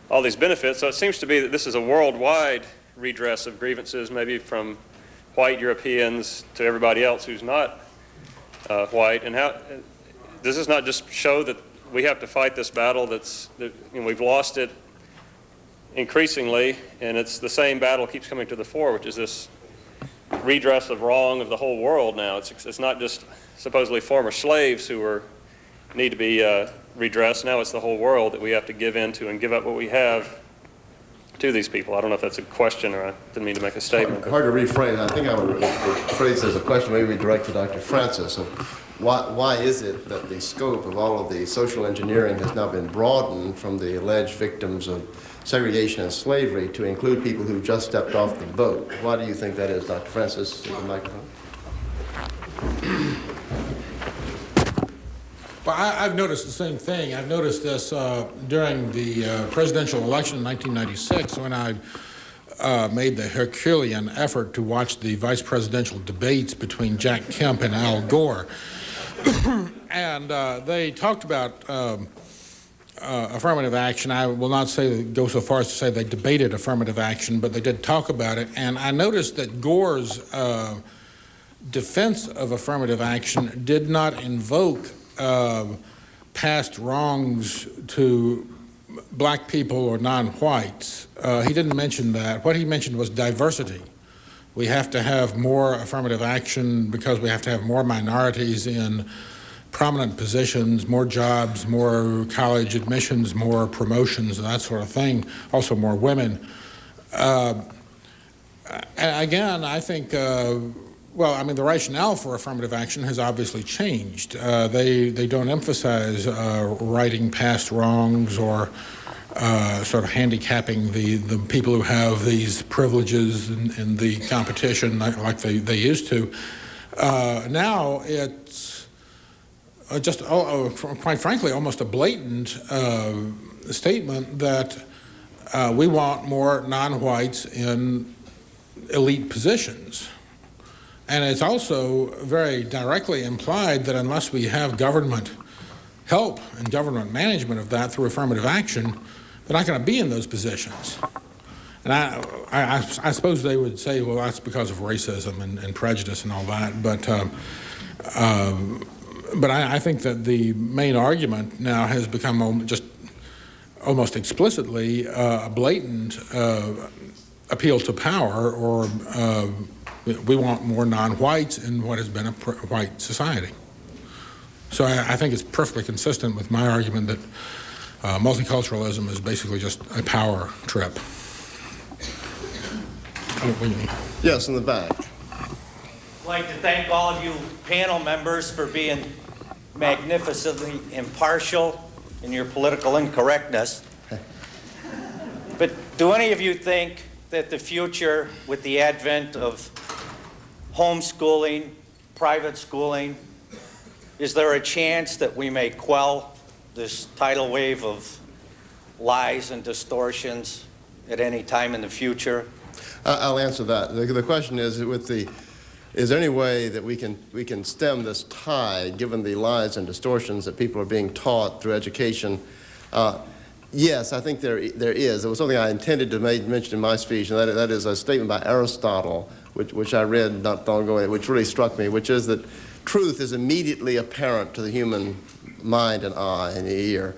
all these benefits. So it seems to be that this is a worldwide redress of grievances, maybe from white Europeans to everybody else who's not white. And how does this not just show that we have to fight this battle we've lost it increasingly, and it's the same battle keeps coming to the fore, which is this redress of wrong of the whole world now. It's not just supposedly former slaves who are need to be redressed. Now it's the whole world that we have to give into and give up what we have to these people. I don't know if that's a question, or I didn't mean to make a statement. Hard to rephrase. I think I would phrase as a question, maybe direct to Dr. Francis, of why is it that the scope of all of the social engineering has now been broadened from the alleged victims of segregation and slavery to include people who just stepped off the boat? Why do you think that is, Dr. Francis? The microphone. Well, I've noticed the same thing. I've noticed this during the presidential election in 1996 when I made the Herculean effort to watch the vice presidential debates between Jack Kemp and Al Gore. And they talked about affirmative action. I will not go so far as to say they debated affirmative action, but they did talk about it. And I noticed that Gore's defense of affirmative action did not invoke past wrongs to black people or non-whites. He didn't mention that. What he mentioned was diversity. We have to have more affirmative action because we have to have more minorities in prominent positions, more jobs, more college admissions, more promotions, and that sort of thing, also more women. Again, I think, well, I mean, the rationale for affirmative action has obviously changed. They don't emphasize righting past wrongs or sort of handicapping the people who have these privileges in the competition like they used to. Now it's just, quite frankly, almost a blatant statement that we want more non-whites in elite positions. And it's also very directly implied that unless we have government help and government management of that through affirmative action, they're not going to be in those positions. And I suppose they would say, well, that's because of racism and prejudice and all that. But I think that the main argument now has become just almost explicitly a blatant appeal to power, or we want more non-whites in what has been a white society. So I think it's perfectly consistent with my argument that multiculturalism is basically just a power trip. Yes, in the back. I'd like to thank all of you panel members for being magnificently impartial in your political incorrectness. But do any of you think that the future, with the advent of homeschooling, private schooling, is there a chance that we may quell this tidal wave of lies and distortions at any time in the future? I'll answer that. The question is, is there any way that we can stem this tide, given the lies and distortions that people are being taught through education? Yes, I think there is. It was something I intended to mention in my speech, and that is a statement by Aristotle, which I read not long ago, which really struck me, which is that truth is immediately apparent to the human mind and eye and ear,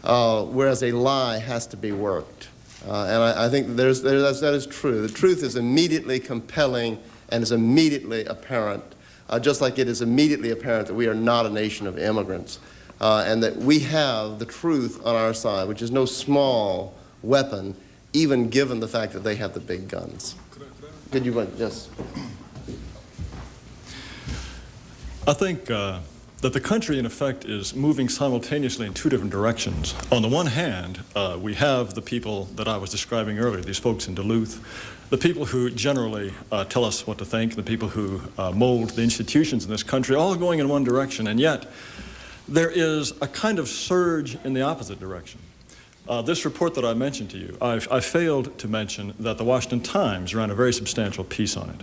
whereas a lie has to be worked. And I think that is true. The truth is immediately compelling and is immediately apparent, just like it is immediately apparent that we are not a nation of immigrants, and that we have the truth on our side, which is no small weapon, even given the fact that they have the big guns. Could you, yes? I think that the country, in effect, is moving simultaneously in two different directions. On the one hand, we have the people that I was describing earlier, these folks in Duluth, the people who generally tell us what to think, the people who mold the institutions in this country, all going in one direction, and yet there is a kind of surge in the opposite direction. This report that I mentioned to you, I failed to mention that the Washington Times ran a very substantial piece on it.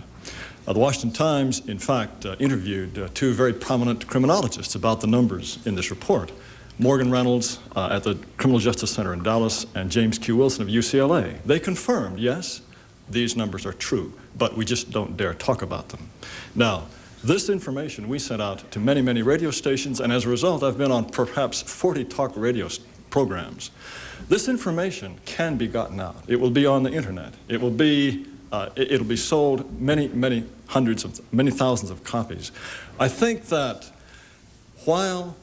The Washington Times, in fact, interviewed two very prominent criminologists about the numbers in this report. Morgan Reynolds at the Criminal Justice Center in Dallas and James Q. Wilson of UCLA. They confirmed, yes, these numbers are true, but we just don't dare talk about them. Now, this information we sent out to many, many radio stations, and as a result, I've been on perhaps 40 talk radio programs. This information can be gotten out. It will be on the internet. It will be it'll be sold many thousands of copies. I think that while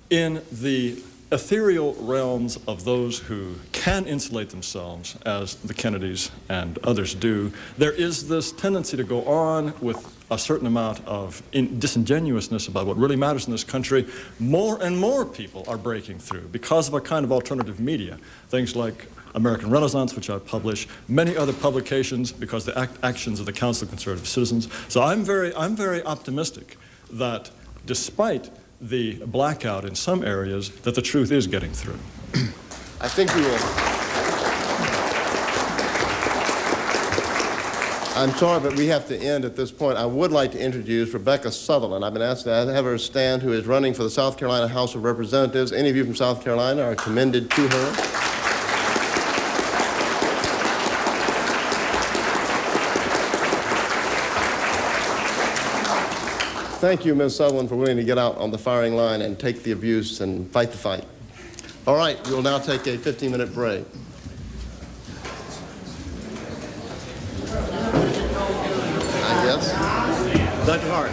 in the ethereal realms of those who can insulate themselves, as the Kennedys and others do, there is this tendency to go on with a certain amount of disingenuousness about what really matters in this country. More and more people are breaking through because of a kind of alternative media, things like American Renaissance, which I publish, many other publications, because the actions of the Council of Conservative Citizens. So I'm very optimistic that despite the blackout in some areas, that the truth is getting through. I think we will. I'm sorry, but we have to end at this point. I would like to introduce Rebecca Sutherland. I've been asked to have her stand, who is running for the South Carolina House of Representatives. Any of you from South Carolina are commended to her. Thank you, Ms. Sutherland, for willing to get out on the firing line and take the abuse and fight the fight. All right, we'll now take a 15-minute break. I guess. Dr. Hart.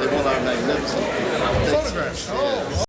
They want our magnificent Photographs. Oh.